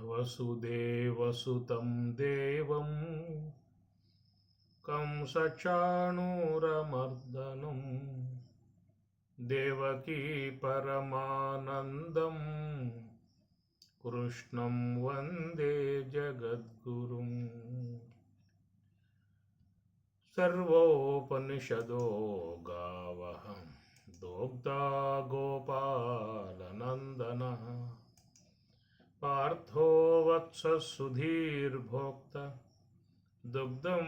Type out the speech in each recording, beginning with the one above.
వసుదేవసుతం దేవం కంసచాణూరమర్దనం దేవకీ పరమానందం కృష్ణం వందే జగద్గురుం. సర్వోపనిషదో గావః దోగ్ధా గోపాలనందనః పార్థో వత్స సుధీర్భోక్త దుగ్ధం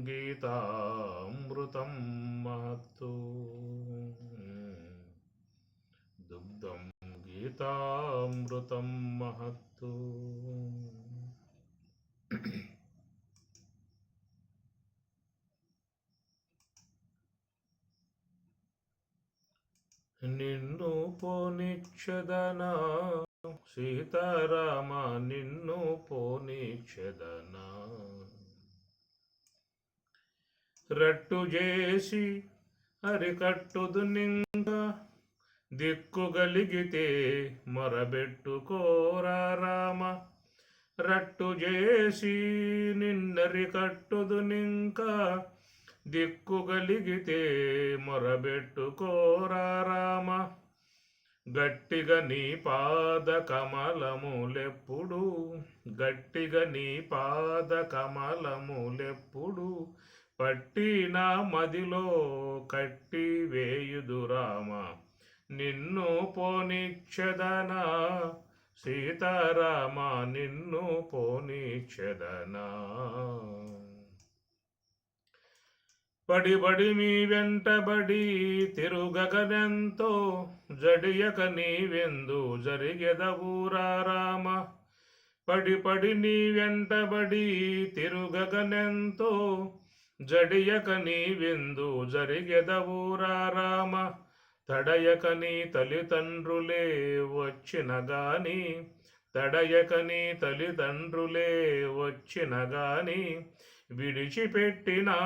గీతామృతం మహత్తు. దుగ్ధం గీతామృతం మహత్తు. నిన్ను పోనిచ్చదనా సీతారామ, నిన్ను పోనిచ్చెదనా. రట్టు చేసి అరికట్టుదు నింక దిక్కుగలిగితే మొరబెట్టుకోరా రామ. రట్టు చేసి నిన్నరికట్టుదు నింక దిక్కుగలిగితే మొరబెట్టుకోరా రామ. గట్టిగా నీ పాద కమలములెప్పుడు, గట్టిగా నీ పాద కమలములెప్పుడు పట్టి నా మదిలో కట్టి వేయుదురామ. నిన్ను పోనిచ్చెదనా సీతారామ, నిన్ను పోనిచ్చెదనా. పడిబడి మీ వెంటబడి తిరుగగనెంతో జడియక నీవెందు జరిగెదవురా రామ. పడి నీ వెంటబడి తిరుగగనెంతో జడియక నీవెందు జరిగెదవురా రామ. తడయక నీ తల్లిదండ్రులే వచ్చిన గాని, తడయక నీ తల్లిదండ్రులే వచ్చిన గాని విడిచిపెట్టినా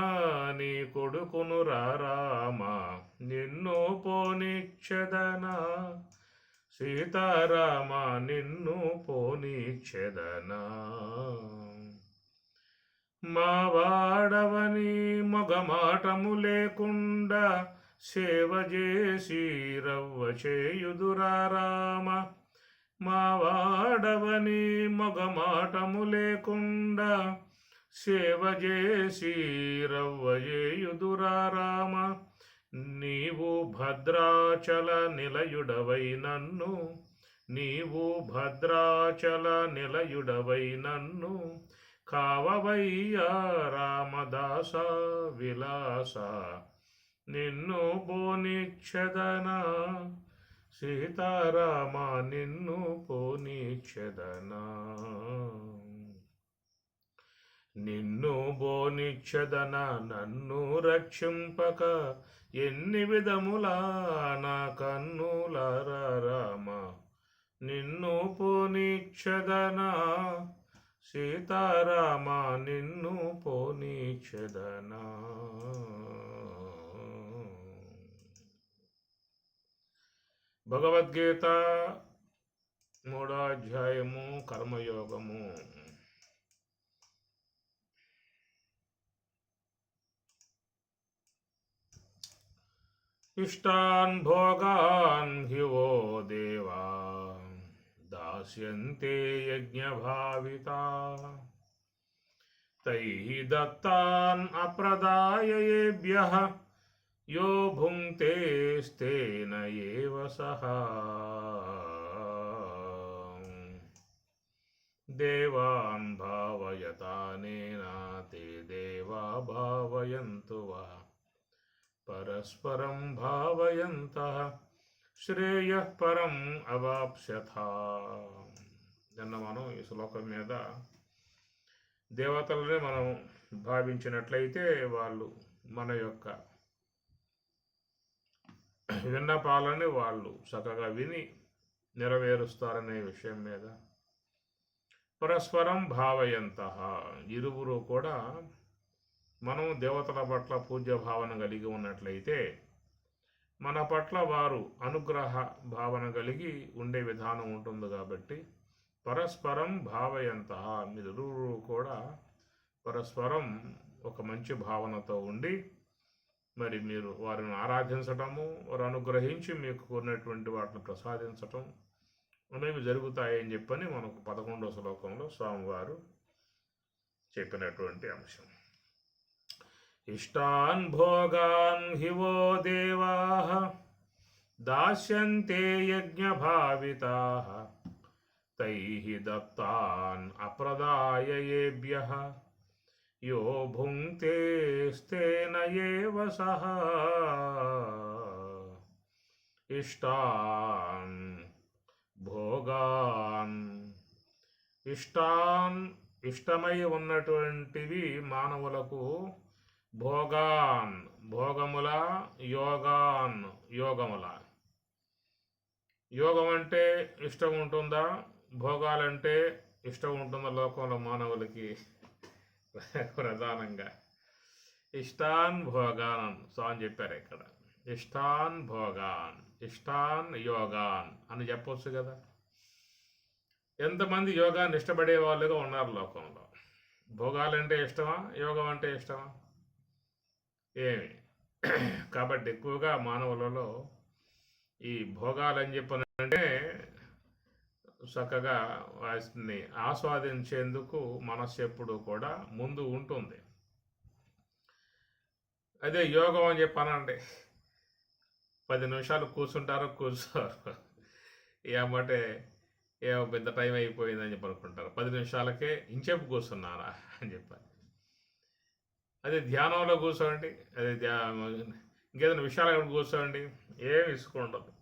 నీ కొడుకును రారామ. నిన్ను పోనిచ్చెదనా సీతారామ, నిన్ను పోనిచ్చెదనా. మా వాడవని మొగమాటము లేకుండా సేవ చేసి రవ్వ చేయుదురా రామ. మా వాడవని మొగమాటము లేకుండా సేవ చేసి రవ్వ చేయుదురా రామ. నీవు భద్రాచల నిలయుడవై నన్ను, నీవు భద్రాచల నిలయుడవై నన్ను కావవయ్యా రామదాస విలాస. నిన్ను పోనిచ్చెదనా సీతారామ, నిన్ను పోనిచ్చెదనా. నిన్ను పోనిచ్చెదనా నన్ను రక్షింపక ఎన్ని విధములా నా కన్నులార రామ. నిన్ను పోనిచ్చెదనా సీతారామ, నిన్ను పోనిచ్చెదనా. భగవద్గీత 3వ అధ్యాయము కర్మయోగము. ఇష్టాన్ భోగాన్ హి వో దేవా దాస్యంతే యజ్ఞభావితా. తైః దత్తాన్ అప్రదాయేభ్యః యో భుంక్తే స్తేన ఏవ సః. దేవాన్ భావయతానేన తే దేవా భావయంతు వః. పరస్పరం భావయంతః శ్రేయః పరం అవాప్స్యథా. నిన్న మనం ఈ శ్లోకం మీద దేవతలనే మనం భావించినట్లయితే వాళ్ళు మన యొక్క విన్నపాలని వాళ్ళు చక్కగా విని నెరవేరుస్తారనే విషయం మీద పరస్పరం భావయంతః, ఇరువురు కూడా మనం దేవతల పట్ల పూజ్య భావన కలిగి ఉన్నట్లయితే మన పట్ల వారు అనుగ్రహ భావన కలిగి ఉండే విధానం ఉంటుంది. కాబట్టి పరస్పరం భావయంతః, మీరిరువురు కూడా పరస్పరం ఒక మంచి భావనతో ఉండి మరి మీరు వారిని ఆరాధించటము, వారు అనుగ్రహించి మీకు కోరినటువంటి వాటిని ప్రసాదించటం అనేవి జరుగుతాయని చెప్పని మనకు 11వ శ్లోకంలో స్వామివారు చెప్పినటువంటి అంశం. ఇష్టాన్ భోగాన్ హివో దేవాః దాస్యంతే యజ్ఞభావితాః తైః దత్తాన్ అప్రదాయేభ్యః యో భుంక్తే స్తేన ఏవ సహ. ఇష్టాన్ భోగాన్, ఇష్టమై ఉన్నటువంటివి మానవులకు, భోగాన్ భోగముల, యోగాన్ యోగముల. యోగం అంటే ఇష్టం ఉంటుందా, భోగాలంటే ఇష్టం ఉంటుందా లోకంలో మానవులకి? ప్రధానంగా ఇష్టాన్ భోగాన్ స్వామి చెప్పారు ఇక్కడ. ఇష్టాన్ భోగాన్, ఇష్టాన్ యోగాన్ అని చెప్పొచ్చు కదా. ఎంతమంది యోగాన్ని ఇష్టపడే వాళ్ళుగా ఉన్నారు లోకంలో? భోగాలంటే ఇష్టమా, యోగం అంటే ఇష్టమా? ఏమి. కాబట్టి ఎక్కువగా మానవులలో ఈ భోగాలని చెప్పనంటే చక్కగా వాటిని ఆస్వాదించేందుకు మనస్సు ఎప్పుడు కూడా ముందు ఉంటుంది. అదే యోగం అని చెప్పానండి, 10 నిమిషాలు కూర్చోరు, ఏమంటే ఏమో పెద్ద టైం అయిపోయిందని చెప్పి అనుకుంటారు. 10 నిమిషాలకే ఇంచేపు కూర్చున్నారా అని చెప్పాలి. అదే ధ్యానంలో కూర్చోండి, అదే ఇంకేదైనా విషయాలు కూర్చోండి, ఏమి ఇసుకుండదు.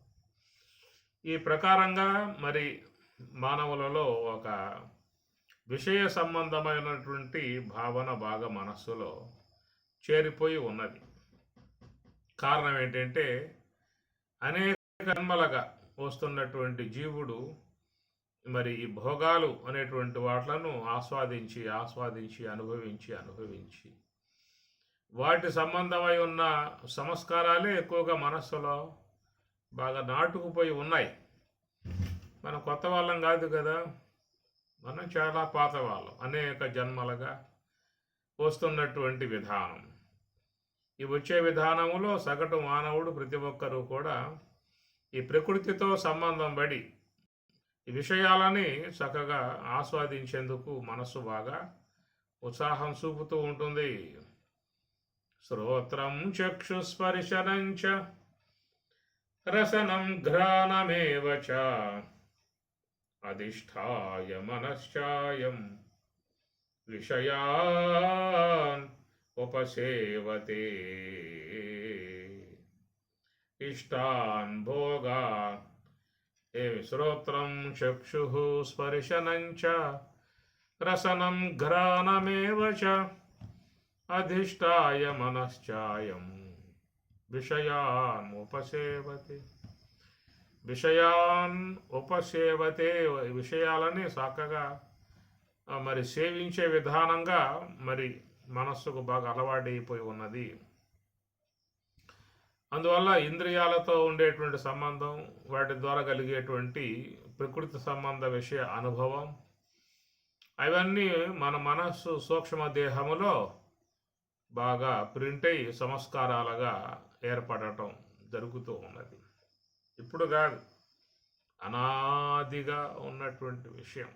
ఈ ప్రకారంగా మరి మానవులలో ఒక విషయ సంబంధమైనటువంటి భావన బాగా మనస్సులో చేరిపోయి ఉన్నది. కారణం ఏంటంటే అనేక జన్మలుగా వస్తున్నటువంటి జీవుడు మరి ఈ భోగాలు అనేటువంటి వాట్లను ఆస్వాదించి అనుభవించి వాటి సంబంధమై ఉన్న సంస్కారాలే ఎక్కువగా మనస్సులో బాగా నాటుకుపోయి ఉన్నాయి. మనం కొత్త వాళ్ళం కాదు కదా, మనం చాలా పాత వాళ్ళం. అనేక జన్మలుగా వస్తున్నటువంటి విధానం, ఈ వచ్చే విధానంలో సగటు మానవుడు ప్రతి ఒక్కరూ కూడా ఈ ప్రకృతితో సంబంధం పడి ఈ విషయాలని చక్కగా ఆస్వాదించేందుకు మనస్సు బాగా ఉత్సాహం చూపుతూ ఉంటుంది. శ్రోత్రం చక్షుస్పర్శనం చ రసనం ఘ్రాణమేవ చ అధిష్ఠాయ మనశ్చాయం విషయాన్ ఉపసేవతే. ఇష్టాన్ భోగాన్, శ్రోత్రం చక్షుః స్పర్శనం చ రసనం ఘ్రాణమేవ చ అధిష్ఠాయ మనశ్చాయం విషయాన్ ఉపసేవతే. విషయాలని చక్కగా మరి సేవించే విధానంగా మరి మనస్సుకు బాగా అలవాటైపోయి ఉన్నది. అందువల్ల ఇంద్రియాలతో ఉండేటువంటి సంబంధం, వాటి ద్వారా కలిగేటువంటి ప్రకృతి సంబంధ విషయ అనుభవం, అవన్నీ మన మనస్సు సూక్ష్మ దేహములో బాగా ప్రింట్ అయి సంస్కారాలుగా ఏర్పడటం జరుగుతూ ఉన్నది. ఇప్పుడు కాదు, అనాదిగా ఉన్నటువంటి విషయం,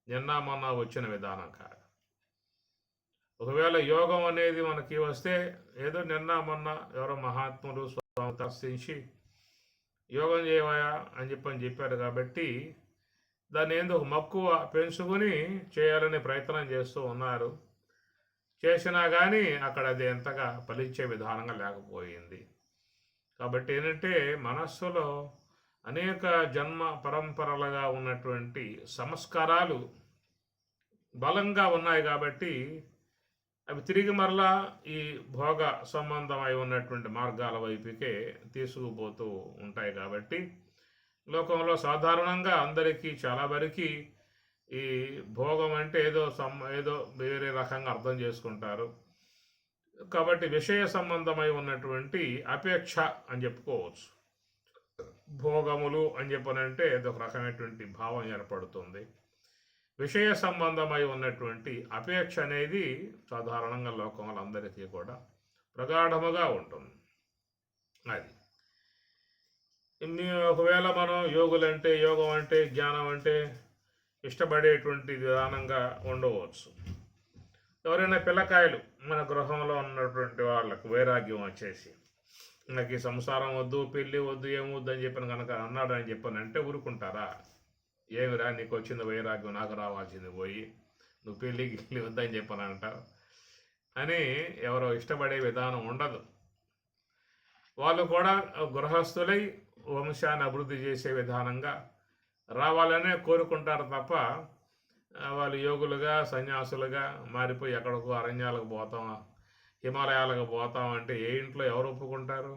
నిన్న మొన్న వచ్చిన విధానం కాదు. ఒకవేళ యోగం అనేది మనకి వస్తే ఏదో నిన్న మొన్న ఎవరో మహాత్ములు స్వామి దర్శించి యోగం చేయవయా అని చెప్పారు కాబట్టి దాన్ని ఏందో మక్కువ పెంచుకుని చేయాలనే ప్రయత్నం చేస్తూ ఉన్నారు. చేసినా కానీ అక్కడ అది ఎంతగా ఫలించే విధానంగా లేకపోయింది. కాబట్టి ఏంటంటే మనస్సులో అనేక జన్మ పరంపరలుగా ఉన్నటువంటి సంస్కారాలు బలంగా ఉన్నాయి కాబట్టి అవి తిరిగి మరలా ఈ భోగ సంబంధమై ఉన్నటువంటి మార్గాల వైపుకే తీసుకుపోతూ ఉంటాయి. కాబట్టి లోకంలో సాధారణంగా అందరికీ చాలా వరకు ఈ భోగం అంటే ఏదో వేరే రకంగా అర్థం చేసుకుంటారు. కాబట్టి విషయ సంబంధమై ఉన్నటువంటి అపేక్ష అని చెప్పుకోవచ్చు. భోగములు అని చెప్పనంటే అదొక రకమైనటువంటి భావం ఏర్పడుతుంది. విషయ సంబంధమై ఉన్నటువంటి అపేక్ష అనేది సాధారణంగా లోకంలో అందరికీ కూడా ప్రగాఢముగా ఉంటుంది. అది ఒకవేళ మనం యోగం అంటే జ్ఞానం అంటే ఇష్టపడేటువంటి విధానంగా ఉండవచ్చు. ఎవరైనా పిల్లకాయలు మన గృహంలో ఉన్నటువంటి వాళ్ళకు వైరాగ్యం వచ్చేసి నాకు ఈ సంసారం వద్దు, పెళ్ళి వద్దు, ఏమొద్దు అని చెప్పిన కనుక అన్నాడని చెప్పానంటే ఊరుకుంటారా? ఏమిరా నీకు వచ్చింది వైరాగ్యం, నాకు రావాల్సింది పోయి నువ్వు పెళ్ళికి వద్దని చెప్పానంటావు అని ఎవరో ఇష్టపడే విధానం ఉండదు. వాళ్ళు కూడా గృహస్థులై వంశాన్ని అభివృద్ధి చేసే విధానంగా రావాలనే కోరుకుంటారు తప్ప వాళ్ళు యోగులుగా సన్యాసులుగా మారిపోయి ఎక్కడికో అరణ్యాలకు పోతాం, హిమాలయాలకు పోతాం అంటే ఏ ఇంట్లో ఎవరు ఒప్పుకుంటారు?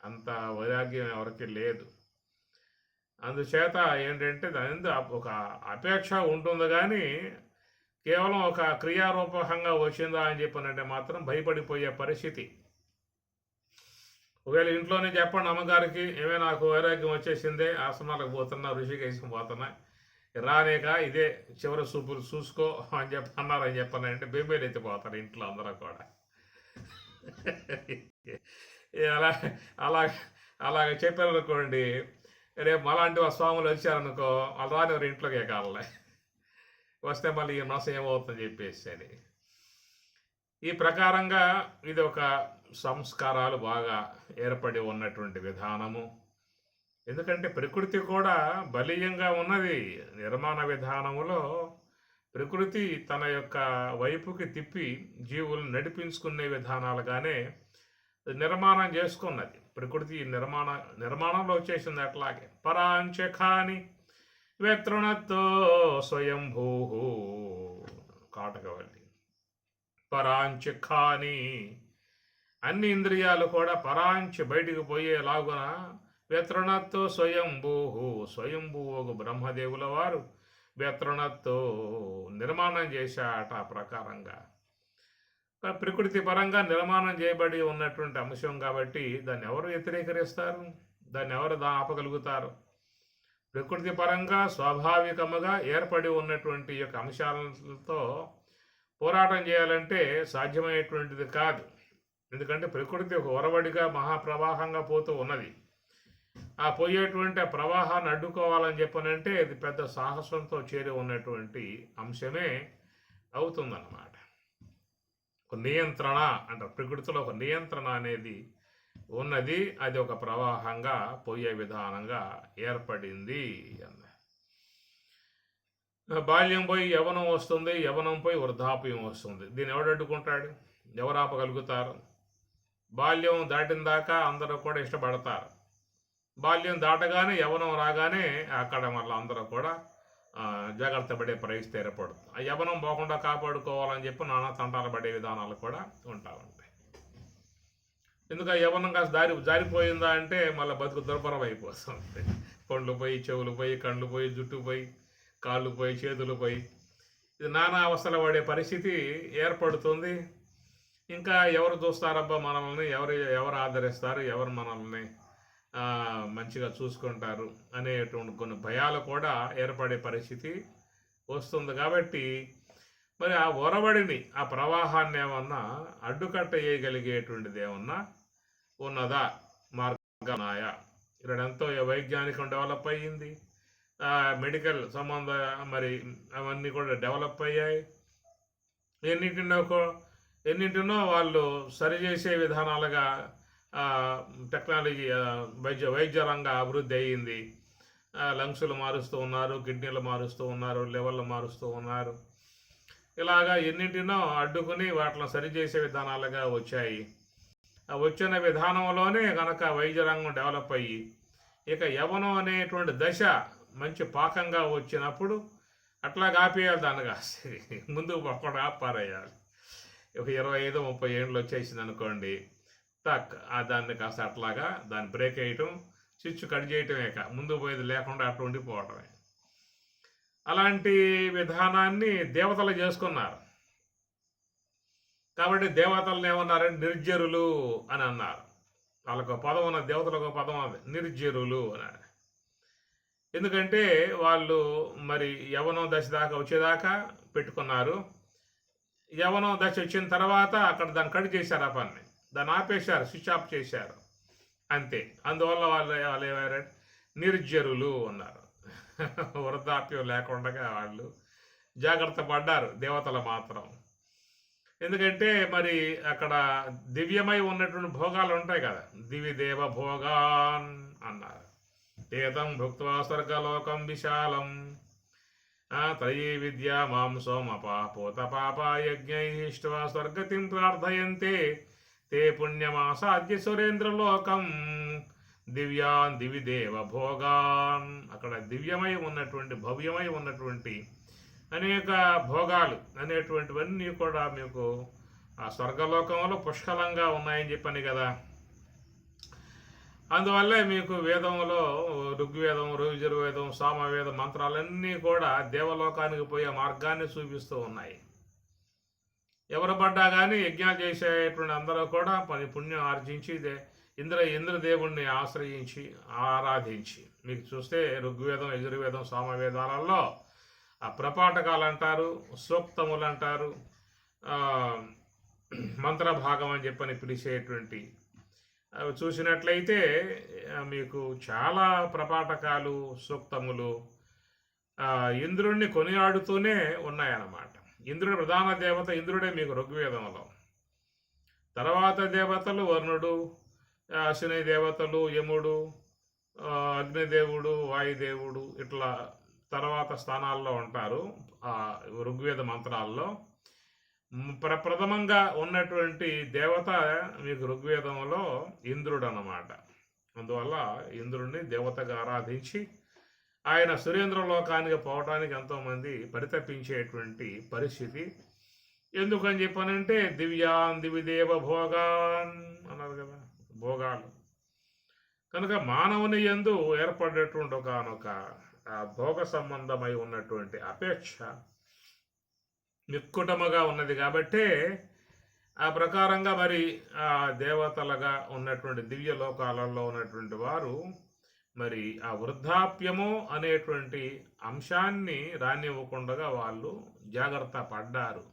అంత వైరాగ్యం ఎవరికి లేదు. అందుచేత ఏంటంటే దాని ఒక అపేక్ష ఉంటుంది, కానీ కేవలం ఒక క్రియారూపకంగా వచ్చిందా అని చెప్పినంటే మాత్రం భయపడిపోయే పరిస్థితి. ఒకవేళ ఇంట్లోనే చెప్పండి అమ్మగారికి, ఏమే నాకు వైరాగ్యం వచ్చేసిందే, ఆశ్రమాలకు పోతున్నా, ఋషికేశం పోతున్నా, రానేక ఇదే చివరి సూపులు చూసుకో అని అన్నారని చెప్పానంటే బెంబేలు ఎత్తిపోతారు ఇంట్లో అందరూ కూడా. అలా అలా అలాగ చెప్పారనుకోండి, రేపు అలాంటి స్వాములు వచ్చారనుకో వాళ్ళు రానివారు ఇంట్లోకే కావాలి, వస్తే మళ్ళీ ఈ నొస ఏమవుతుందని చెప్పేసి అని. ఈ ప్రకారంగా ఇది ఒక సంస్కారాలు బాగా ఏర్పడి ఉన్నటువంటి విధానము. ఎందుకంటే ప్రకృతి కూడా బలీయంగా ఉన్నది. నిర్మాణ విధానములో ప్రకృతి తన యొక్క వైపుకి తిప్పి జీవులను నడిపించుకునే విధానాలుగానే నిర్మాణం చేసుకున్నది. ప్రకృతి నిర్మాణంలో వచ్చేసింది అట్లాగే. పరాంచఖాని వ్యతృణతో స్వయంభూ కాటకవల్లి. పరాంచఖాని అన్ని ఇంద్రియాలు కూడా పరాంచి బయటికి పోయేలాగున వ్యతృణతో స్వయంభూ ఒక బ్రహ్మదేవుల వారు వ్యతృణతో నిర్మాణం చేశాట. ఆ ప్రకారంగా ప్రకృతి పరంగా నిర్మాణం చేయబడి ఉన్నటువంటి అంశం కాబట్టి దాన్ని ఎవరు వ్యతిరేకరిస్తారు? దాన్ని ఎవరు ఆపగలుగుతారు? ప్రకృతి పరంగా స్వాభావికముగా ఏర్పడి ఉన్నటువంటి యొక్క అంశాలతో పోరాటం చేయాలంటే సాధ్యమయ్యేటువంటిది కాదు. ఎందుకంటే ప్రకృతి ఒక ఒరవడిగా మహాప్రవాహంగా పోతూ ఉన్నది. ఆ పోయేటువంటి ఆ ప్రవాహాన్ని అడ్డుకోవాలని చెప్పనంటే ఇది పెద్ద సాహసంతో చేరి ఉన్నటువంటి అంశమే అవుతుందన్నమాట. ఒక నియంత్రణ అంటారు, ప్రకృతిలో ఒక నియంత్రణ అనేది ఉన్నది. అది ఒక ప్రవాహంగా పోయే విధానంగా ఏర్పడింది అన్న. బాల్యం పోయి యవనం వస్తుంది, యవనం పోయి వృద్ధాప్యం వస్తుంది. దీన్ని ఎవడు అడ్డుకుంటాడు? ఎవరు ఆపగలుగుతారు? బాల్యం దాటిన దాకా అందరూ కూడా ఇష్టపడతారు. బాల్యం దాటగానే యవనం రాగానే అక్కడ మళ్ళీ అందరూ కూడా జాగ్రత్త పడే పరిస్థితి ఏర్పడుతుంది. ఆ యవనం పోకుండా కాపాడుకోవాలని చెప్పి నానా తంటాలు పడే విధానాలు కూడా ఉంటా ఉంటాయి. ఎందుకు యవనం కాస్త జారిపోయిందా అంటే మళ్ళీ బతుకు దుర్భరం అయిపోతుంది. పండ్లు పోయి, చెవులు పోయి, కళ్ళు పోయి, జుట్టు పోయి, కాళ్ళు పోయి, చేతులు పోయి, ఇది నానా అవస్థలు పడే పరిస్థితి ఏర్పడుతుంది. ఇంకా ఎవరు చూస్తారబ్బా మనల్ని, ఎవరు ఆదరిస్తారు, ఎవరు మనల్ని మంచిగా చూసుకుంటారు అనేటువంటి కొన్ని భయాలు కూడా ఏర్పడే పరిస్థితి వస్తుంది. కాబట్టి మరి ఆ ఒరవడిని, ఆ ప్రవాహాన్ని ఏమన్నా అడ్డుకట్ట వేయగలిగేటువంటిది ఏమన్నా ఉన్నదా? మార్గానాయా? ఇక్కడ ఎంతో వైజ్ఞానికం డెవలప్ అయ్యింది, మెడికల్ సంబంధ మరి అవన్నీ కూడా డెవలప్ అయ్యాయి. ఎన్నింటినో వాళ్ళు సరిచేసే విధానాలుగా టెక్నాలజీ వైద్య రంగ అభివృద్ధి అయ్యింది. లంగ్స్లు మారుస్తూ ఉన్నారు, కిడ్నీలు మారుస్తూ ఉన్నారు, లివర్లు మారుస్తూ ఉన్నారు. ఇలాగా ఎన్నింటినో అడ్డుకుని వాటిని సరిచేసే విధానాలుగా వచ్చాయి. వచ్చిన విధానంలోనే కనుక వైద్య రంగం డెవలప్ అయ్యి ఇక యవనం అనేటువంటి దశ మంచి పాకంగా వచ్చినప్పుడు అట్లా ఆపేయాలి, దాన్ని కాస్త ముందుకు పక్కన పారేయాలి. ఒక 25-30 ఏళ్ళు వచ్చేసింది అనుకోండి, దాన్ని కాస్త అట్లాగా దాన్ని బ్రేక్ వేయటం, స్విచ్ కట్ చేయటమే, ముందు పోయేది లేకుండా అట్లా ఉండిపోవటమే. అలాంటి విధానాన్ని దేవతలు చేసుకున్నారు. కాబట్టి దేవతలను ఏమన్నారంటే నిర్జరులు అని అన్నారు. వాళ్ళకు పదం ఉన్నది, దేవతలకు పదం అది, నిర్జరులు అని. ఎందుకంటే వాళ్ళు మరి యవ్వనం దశ దాకా వచ్చేదాకా పెట్టుకున్నారు. యవ్వనం దశ వచ్చిన తర్వాత అక్కడ దాన్ని కట్ చేశారు, ఆ పని దాన్ని ఆపేశారు, స్విచ్ ఆఫ్ చేశారు అంతే. అందువల్ల వాళ్ళు ఏమారు నిర్జరులు అన్నారు. వృద్ధాప్యం లేకుండా వాళ్ళు జాగ్రత్త పడ్డారు దేవతలు మాత్రం. ఎందుకంటే మరి అక్కడ దివ్యమై ఉన్నటువంటి భోగాలు ఉంటాయి కదా, దివి దేవ భోగాన్ అన్నారు. ఏతం భుక్త్వా స్వర్గలోకం విశాలం త్రయీ విద్యా మాంసోమపాపోత పాపాయజ్ఞైష్ట్వా స్వర్గతిం ప్రార్థయంతే తే పుణ్యమాసాద్య సురేంద్రలోకం దివ్యాన్ దివి దేవ భోగాన్. అక్కడ దివ్యమై ఉన్నటువంటి భవ్యమై ఉన్నటువంటి అనేక భోగాలు అనేటువంటివన్నీ కూడా మీకు ఆ స్వర్గలోకంలో పుష్కలంగా ఉన్నాయని చెప్పని కదా. అందువల్లే మీకు వేదంలో ఋగ్వేదం, యజుర్వేదం, సామవేదం మంత్రాలన్నీ కూడా దేవలోకానికి పోయే మార్గాన్ని చూపిస్తూ ఉన్నాయి. ఎవరు పడ్డా కానీ యజ్ఞాలు చేసేటువంటి అందరూ కూడా పుణ్యం ఆర్జించి ఇంద్రదేవుణ్ణి ఆశ్రయించి ఆరాధించి, మీకు చూస్తే ఋగ్వేదం, యజుర్వేదం, సామవేదాలలో ఆ ప్రపాఠకాలు అంటారు, సూక్తములు అంటారు, మంత్రభాగం అని చెప్పని పిలిచేటువంటి అవి చూసినట్లయితే మీకు చాలా ప్రపాఠకాలు, సూక్తములు ఇంద్రుణ్ణి కొనియాడుతూనే ఉన్నాయన్నమాట. ఇంద్రుడు ప్రధాన దేవత, ఇంద్రుడే మీకు ఋగ్వేదంలో. తర్వాత దేవతలు వరుణుడు, అశ్విని దేవతలు, యముడు, అగ్నిదేవుడు, వాయుదేవుడు, ఇట్లా తర్వాత స్థానాల్లో ఉంటారు ఆ ఋగ్వేద మంత్రాల్లో. ప్రథమంగా ఉన్నటువంటి దేవత మీకు ఋగ్వేదంలో ఇంద్రుడు అన్నమాట. అందువల్ల ఇంద్రుడిని దేవతగా ఆరాధించి ఆయన సురేంద్రలోకానికి పోవటానికి ఎంతోమంది పరితపించేటువంటి పరిస్థితి. ఎందుకని చెప్పానంటే దివ్యాన్ దివిదేవ భోగాన్ అన్నారు కదా, భోగాలు. కనుక మానవుని యందు ఏర్పడేటువంటి ఒకనొక భోగ సంబంధమై ఉన్నటువంటి అపేక్ష నిక్కుటముగా ఉన్నది కాబట్టే ఆ ప్రకారంగా మరి ఆ దేవతలుగా ఉన్నటువంటి దివ్య లోకాలలో ఉన్నటువంటి వారు మరి ఆ వృద్ధాప్యము అనేటువంటి అంశాన్ని రానివ్వకుండా వాళ్ళు జాగ్రత్త పడ్డారు.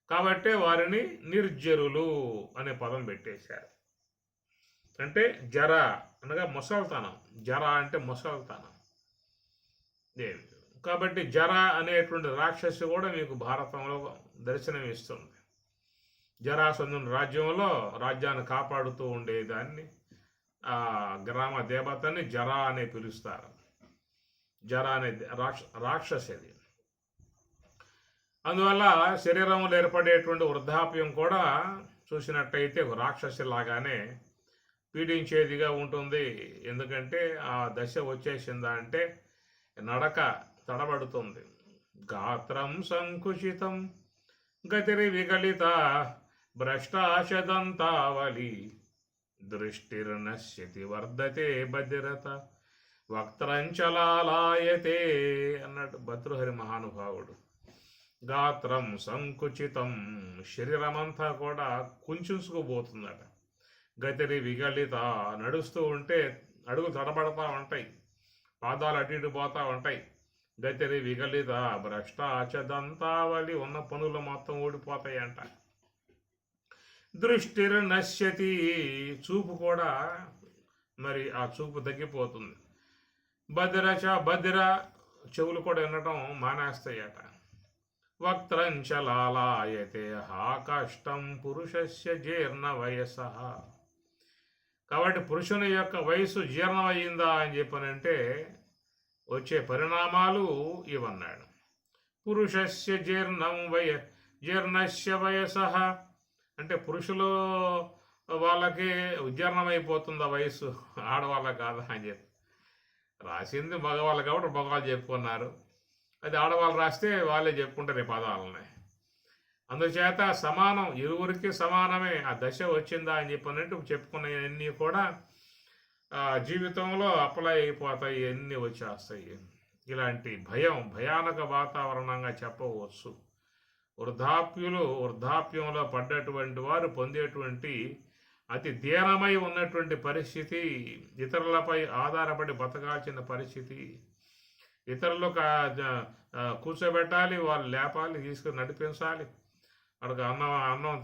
కాబట్టే వారిని నిర్జరులు అనే పదం పెట్టేశారు. అంటే జర అనగా ముసల్తనం, జర అంటే ముసల్తనం. కాబట్టి జర అనేటువంటి రాక్షసి కూడా మీకు భారతంలో దర్శనం ఇస్తుంది. జరాసంధుని రాజ్యాన్ని కాపాడుతూ ఉండేదాన్ని ఆ గ్రామ దేవతని జర అనే పిలుస్తారు. జర అనే రాక్షసి అది. అందువల్ల శరీరంలో ఏర్పడేటువంటి వృద్ధాప్యం కూడా చూసినట్టయితే ఒక రాక్షసి లాగానే పీడించేదిగా ఉంటుంది. ఎందుకంటే ఆ దశ వచ్చేసిందా అంటే నడక తడబడుతుంది. గాత్రం సంకుచితం గతిరి విగలిత భ్రష్టాశదంతావలి దృష్టిర్నశ్యతి వర్ధతే భద్రత వక్త్రంచలాయతే అన్నాడు భర్తృహరి మహానుభావుడు. గాత్రం సంకుచితం, శరీరమంతా కూడా కుంచుకుపోతుందట. గతిరి విగలిత, నడుస్తూ ఉంటే అడుగు తడబడతా ఉంటాయి, పాదాలు అటు ఇటు పోతూ ఉంటాయి. గతిరి విగలిత భ్రష్టాచదంతావలి, ఉన్న పనులు మొత్తం ఊడిపోతాయి అంట. దృష్టిర్ నశ్యతి, చూపు కూడా మరి ఆ చూపు తగ్గిపోతుంది. బదిర, చెవులు కూడా వినటం మానేస్తాయట. వక్త్రంచలాయతే హా కష్టం పురుషస్య జీర్ణ వయస. కాబట్టి పురుషుని యొక్క వయసు జీర్ణమయ్యిందా అని చెప్పనంటే వచ్చే పరిణామాలు ఇవన్నాడు. పురుషస్య జీర్ణస్య వయస అంటే పురుషులు వాళ్ళకి జీర్ణమైపోతుంది ఆ వయసు, ఆడవాళ్ళకి కాదా అని చెప్పి రాసింది మగవాళ్ళు కాబట్టి మగవాళ్ళు చెప్పుకున్నారు. అది ఆడవాళ్ళు రాస్తే వాళ్ళే చెప్పుకుంటారు ఈ పదాలని. అందుచేత సమానం, ఇరువురికి సమానమే. ఆ దశ వచ్చిందా అని చెప్పినట్టు చెప్పుకున్నవన్నీ కూడా జీవితంలో అప్లై అయిపోతాయి, అన్నీ వచ్చేస్తాయి. ఇలాంటి భయానక వాతావరణంగా చెప్పవచ్చు. వృద్ధాప్యంలో పడ్డటువంటి వారు పొందేటువంటి అతి దీనమై ఉన్నటువంటి పరిస్థితి, ఇతరులపై ఆధారపడి బతకాల్సిన పరిస్థితి, ఇతరులు కూర్చోబెట్టాలి, వాళ్ళు లేపాలి, తీసుకుని నడిపించాలి, అక్కడికి అన్నం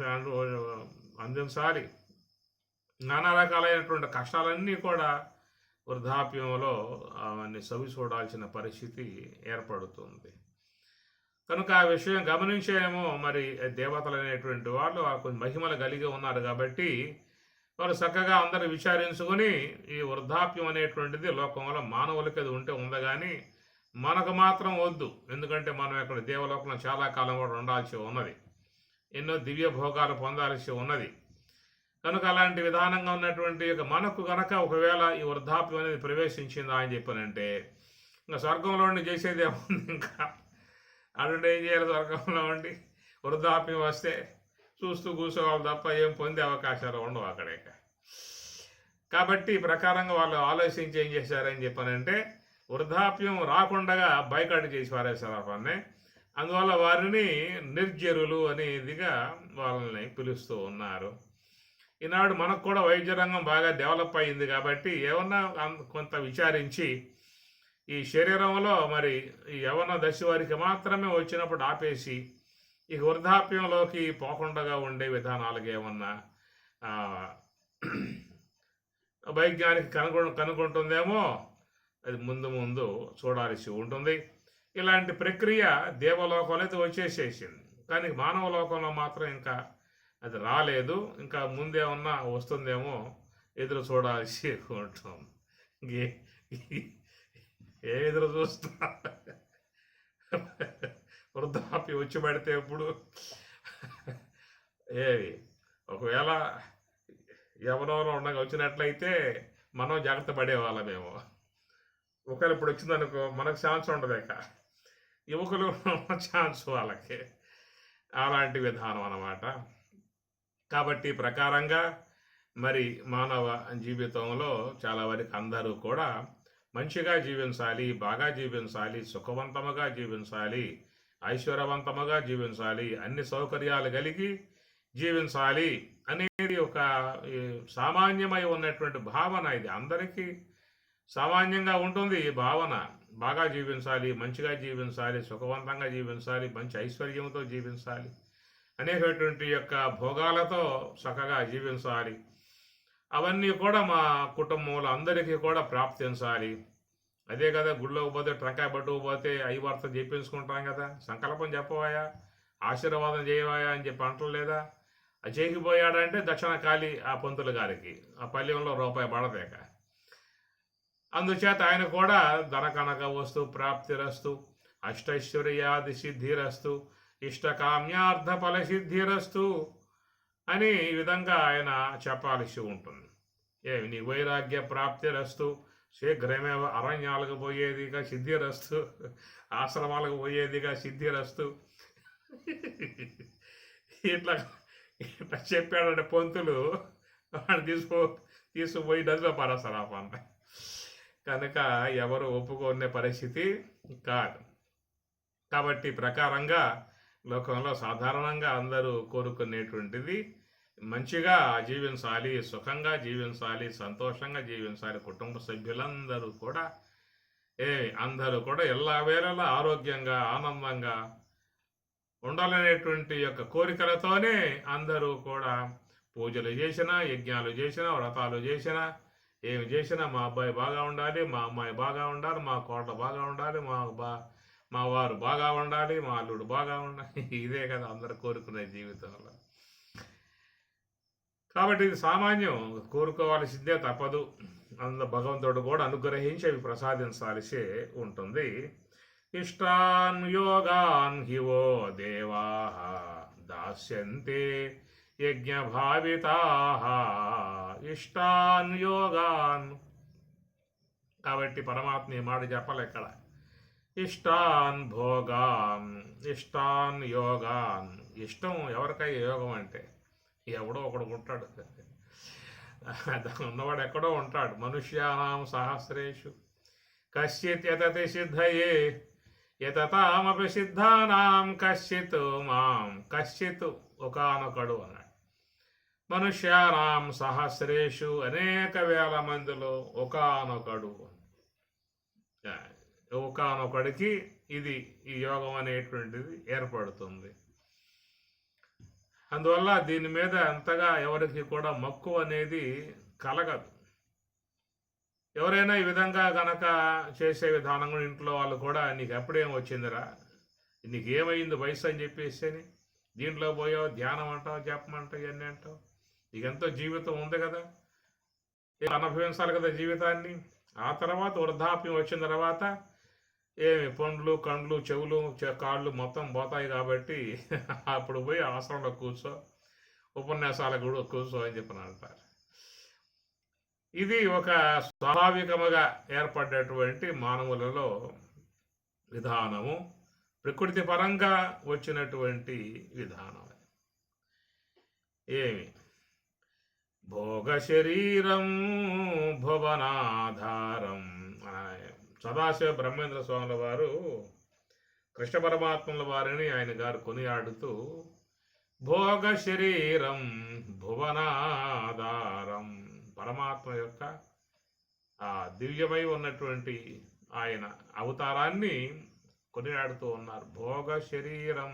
అందించాలి. నానా రకాలైనటువంటి కష్టాలన్నీ కూడా వృద్ధాప్యంలో అవన్నీ సవి చూడాల్సిన పరిస్థితి ఏర్పడుతుంది. కనుక ఆ విషయం గమనించేమో మరి దేవతలు అనేటువంటి వాళ్ళు కొంచెం మహిమలు కలిగి ఉన్నారు కాబట్టి వాళ్ళు చక్కగా అందరూ విచారించుకొని ఈ వృద్ధాప్యం అనేటువంటిది లోకంలో మానవులకి అది ఉంటే ఉంది, కానీ మనకు మాత్రం వద్దు. ఎందుకంటే మనం ఇక్కడ దేవలోకంలో చాలా కాలం కూడా ఉండాల్సి ఉన్నది, ఎన్నో దివ్య భోగాలు పొందాల్సి ఉన్నది. కనుక అలాంటి విధానంగా ఉన్నటువంటి మనకు గనక ఒకవేళ ఈ వృద్ధాప్యం అనేది ప్రవేశించిందా అని చెప్పానంటే ఇంకా స్వర్గంలో ఉండి చేసేది ఏముంది, ఇంకా అటువంటి ఏం చేయాలి? స్వర్గంలో ఉండి వృద్ధాప్యం వస్తే చూస్తూ కూర్చోవాలి తప్ప ఏం పొందే అవకాశాలు ఉండవు అక్కడ. కాబట్టి ప్రకారంగా వాళ్ళు ఆలోచించి ఏం చేశారని చెప్పానంటే వృద్ధాప్యం రాకుండా బైకాట్ చేసి పారేశారు అవన్నీ. అందువల్ల వారిని నిర్జరులు అనేదిగా వాళ్ళని పిలుస్తూ ఉన్నారు. ఈనాడు మనకు కూడా వైద్య రంగం బాగా డెవలప్ అయింది కాబట్టి ఏమన్నా కొంత విచారించి ఈ శరీరంలో మరి ఈ యవ్వన దశ వారికి మాత్రమే వచ్చినప్పుడు ఆపేసి ఈ వృద్ధాప్యంలోకి పోకుండా ఉండే విధానాలకు ఏమన్నా వైజ్ఞానిక కనుగొంటుందేమో అది ముందు ముందు చూడాల్సి ఉంటుంది. ఇలాంటి ప్రక్రియ దేవలోకంలో అయితే వచ్చేసేసింది, కానీ మానవ లోకంలో మాత్రం ఇంకా అది రాలేదు. ఇంకా ముందేమన్నా వస్తుందేమో ఎదురు చూడాల్సి ఉంటుంది. ఏ ఎదురు చూస్తా వృద్ధాప్యం వచ్చి పడితే ఇప్పుడు ఏవి ఒకవేళ ఎవరెవరో ఉండగా వచ్చినట్లయితే మనం జాగ్రత్త పడేవాళ్ళమేమో. ఒకవేళ ఇప్పుడు వచ్చిందనుకో మనకు ఛాన్స్ ఉండదు, ఇక యువకులు ఛాన్స్ వాళ్ళకి. అలాంటి విధానం అన్నమాట. కాబట్టి ప్రకారంగా మరి మానవ జీవితంలో చాలా వరకు అందరూ కూడా మంచిగా జీవించాలి, బాగా జీవించాలి, సుఖవంతముగా జీవించాలి, ఐశ్వర్యవంతముగా జీవించాలి, అన్ని సౌకర్యాలు కలిగి జీవించాలి అనేది ఒక సామాన్యమై ఉన్నటువంటి భావన. ఇది అందరికీ సామాన్యంగా ఉంటుంది ఈ భావన. బాగా జీవించాలి, మంచిగా జీవించాలి, సుఖవంతంగా జీవించాలి, మంచి ఐశ్వర్యంతో జీవించాలి, అనేకటువంటి యొక్క భోగాలతో చక్కగా జీవించాలి. అవన్నీ కూడా మా కుటుంబంలో అందరికీ కూడా ప్రాప్తించాలి. అదే కదా గుళ్ళోకి పోతే ట్రంకాయ పట్టుకుపోతే అయ్యవార్త చెప్పించుకుంటాం కదా, సంకల్పం చెప్పవాయా, ఆశీర్వాదం చేయవాయా అని చెప్పి అంటలేదా? అది చేయకపోయాడంటే దక్షిణ ఖాళీ ఆ పంతులు గారికి, ఆ పల్లెంలో రూపాయి పడదేక. అందుచేత ఆయన కూడా ధనకనక వస్తు ప్రాప్తిరస్తు, అష్టైశ్వర్యాది సిద్ధిరస్తు, ఇష్టకామ్యార్థ ఫలసిద్ధిరస్తు అని ఈ విధంగా ఆయన చెప్పాల్సి ఉంటుంది. నీ వైరాగ్య ప్రాప్తిరస్తు, శీఘ్రమే అరణ్యాలకు పోయేదిగా సిద్ధిరస్తు, ఆశ్రమాలకు పోయేదిగా సిద్ధిరస్తు, ఇట్లా ఇట్లా చెప్పాడంటే పంతులు వాడు తీసుకుపోయి నదిలో పారేస్తారు ఆ పంట. కనుక ఎవరు ఒప్పుకునే పరిస్థితి కాదు. కాబట్టి ప్రకారంగా లోకంలో సాధారణంగా అందరూ కోరుకునేటువంటిది మంచిగా జీవించాలి, సుఖంగా జీవించాలి, సంతోషంగా జీవించాలి. కుటుంబ సభ్యులందరూ కూడా అందరూ కూడా ఎల్లవేళలా ఆరోగ్యంగా ఆనందంగా ఉండాలనేటువంటి యొక్క కోరికలతోనే అందరూ కూడా పూజలు చేసినా, యజ్ఞాలు చేసినా, వ్రతాలు చేసినా, ఏమి చేసినా మా అబ్బాయి బాగా ఉండాలి, మా అమ్మాయి బాగా ఉండాలి, మా కోడలు బాగా ఉండాలి, మా వారు బాగా ఉండాలి, మా అల్లుడు బాగా ఉండాలి. ఇదే కదా అందరు కోరుకునే జీవితంలో. కాబట్టి ఇది సామాన్యం, కోరుకోవాల్సిందే, తప్పదు. భగవంతుడు కూడా అనుగ్రహించి అవి ప్రసాదించాల్సి ఉంటుంది. ఇష్టాన్ యోగాన్ హివో దేవా దాస్యంతే యజ్ఞభావితా ఇష్టాన్ యోగాన్. కాబట్టి పరమాత్మ ఈ మాట చెప్పాలి ఇక్కడ. ఇష్టాన్ భోగాన్, ఇష్టాన్ యోగాన్. ఇష్టం ఎవరికై యోగం అంటే ఎవడో ఒకడు ఉంటాడు, ఉన్నవాడు ఎక్కడో ఉంటాడు. మనుష్యానాం సహస్రేషు కశ్చిత్ యతతి సిద్ధయే యతతామపి సిద్ధానాం కశ్చిత్ మాం కశ్చిత్ ఒకానొకడు అన్నాడు. మనుష్యానాం సహస్రేషు అనేక వేల మందిలో ఒకానొకడికి ఈ యోగం అనేటువంటిది ఏర్పడుతుంది. అందువల్ల దీని మీద అంతగా ఎవరికి కూడా మక్కువ అనేది కలగదు. ఎవరైనా ఈ విధంగా గనక చేసే విధానం కూడా ఇంట్లో వాళ్ళు కూడా నీకు ఎప్పుడేం వచ్చిందిరా, నీకేమైంది వయసు అని చెప్పేసి దీంట్లో పోయావు, ధ్యానం అంటావు, జపం అంటావు, ఇవన్నీ అంటావు, నీకెంతో జీవితం ఉంది కదా, అనుభవించాలి కదా జీవితాన్ని. ఆ తర్వాత వృద్ధాప్యం వచ్చిన తర్వాత ఏమి పండ్లు, కండ్లు, చెవులు, కాళ్ళు మొత్తం పోతాయి కాబట్టి అప్పుడు పోయి ఆశ్రమంలో కూర్చో, ఉపన్యాసాలకు కూడా కూర్చో అని చెప్పని అంటారు. ఇది ఒక స్వాభావికముగా ఏర్పడ్డటువంటి మానవులలో విధానము, ప్రకృతి పరంగా వచ్చినటువంటి విధానం. ఏమి భోగ శరీరం భువనాధారం. సదాశివ బ్రహ్మేంద్ర స్వాముల వారు కృష్ణ పరమాత్మల వారిని ఆయన గారు కొనియాడుతూ భోగ శరీరం భువనాధారం, పరమాత్మ యొక్క ఆ దివ్యమై ఉన్నటువంటి ఆయన అవతారాన్ని కొనియాడుతూ ఉన్నారు. భోగ శరీరం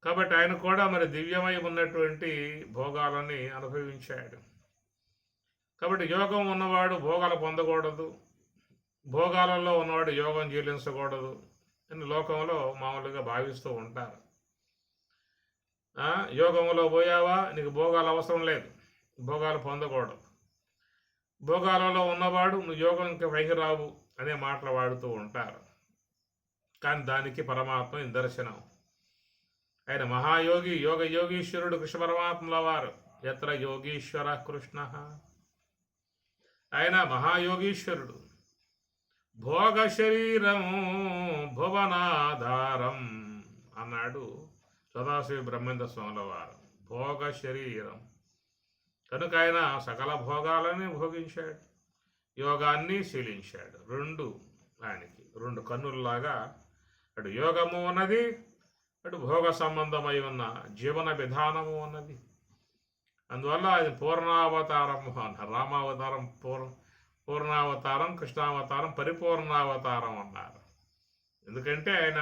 కాబట్టి ఆయన కూడా మరి దివ్యమై ఉన్నటువంటి భోగాలని అనుభవించాడు. కాబట్టి యోగం ఉన్నవాడు భోగాలు పొందకూడదు, భోగాలలో ఉన్నవాడు యోగం జీలించకూడదు అని లోకంలో మామూలుగా భావిస్తూ ఉంటారు. యోగంలో పోయావా నీకు భోగాలు అవసరం లేదు, భోగాలు పొందకూడదు, భోగాలలో ఉన్నవాడు నువ్వు యోగంకి పైకి రావు అనే మాటలు వాడుతూ ఉంటారు. కానీ దానికి పరమాత్మ నిదర్శనం. ఆయన మహాయోగి, యోగీశ్వరుడు కృష్ణ పరమాత్మల వారు. ఎత్ర యోగీశ్వర కృష్ణ, ఆయన మహాయోగీశ్వరుడు. భోగ శరీరం భువనాధారం అన్నాడు సదాశివ బ్రహ్మేంద్ర స్వాముల వారు. భోగ శరీరం కనుక ఆయన సకల భోగాలని భోగించాడు, యోగాన్ని శీలించాడు. ఆయనకి రెండు కన్నుల్లాగా అటు యోగము ఉన్నది, అటు భోగ సంబంధమై ఉన్న జీవన విధానము ఉన్నది. అందువల్ల అది పూర్ణావతారము అన్నారు. రామావతారం పూర్ణావతారం, కృష్ణావతారం పరిపూర్ణావతారం అన్నారు. ఎందుకంటే ఆయన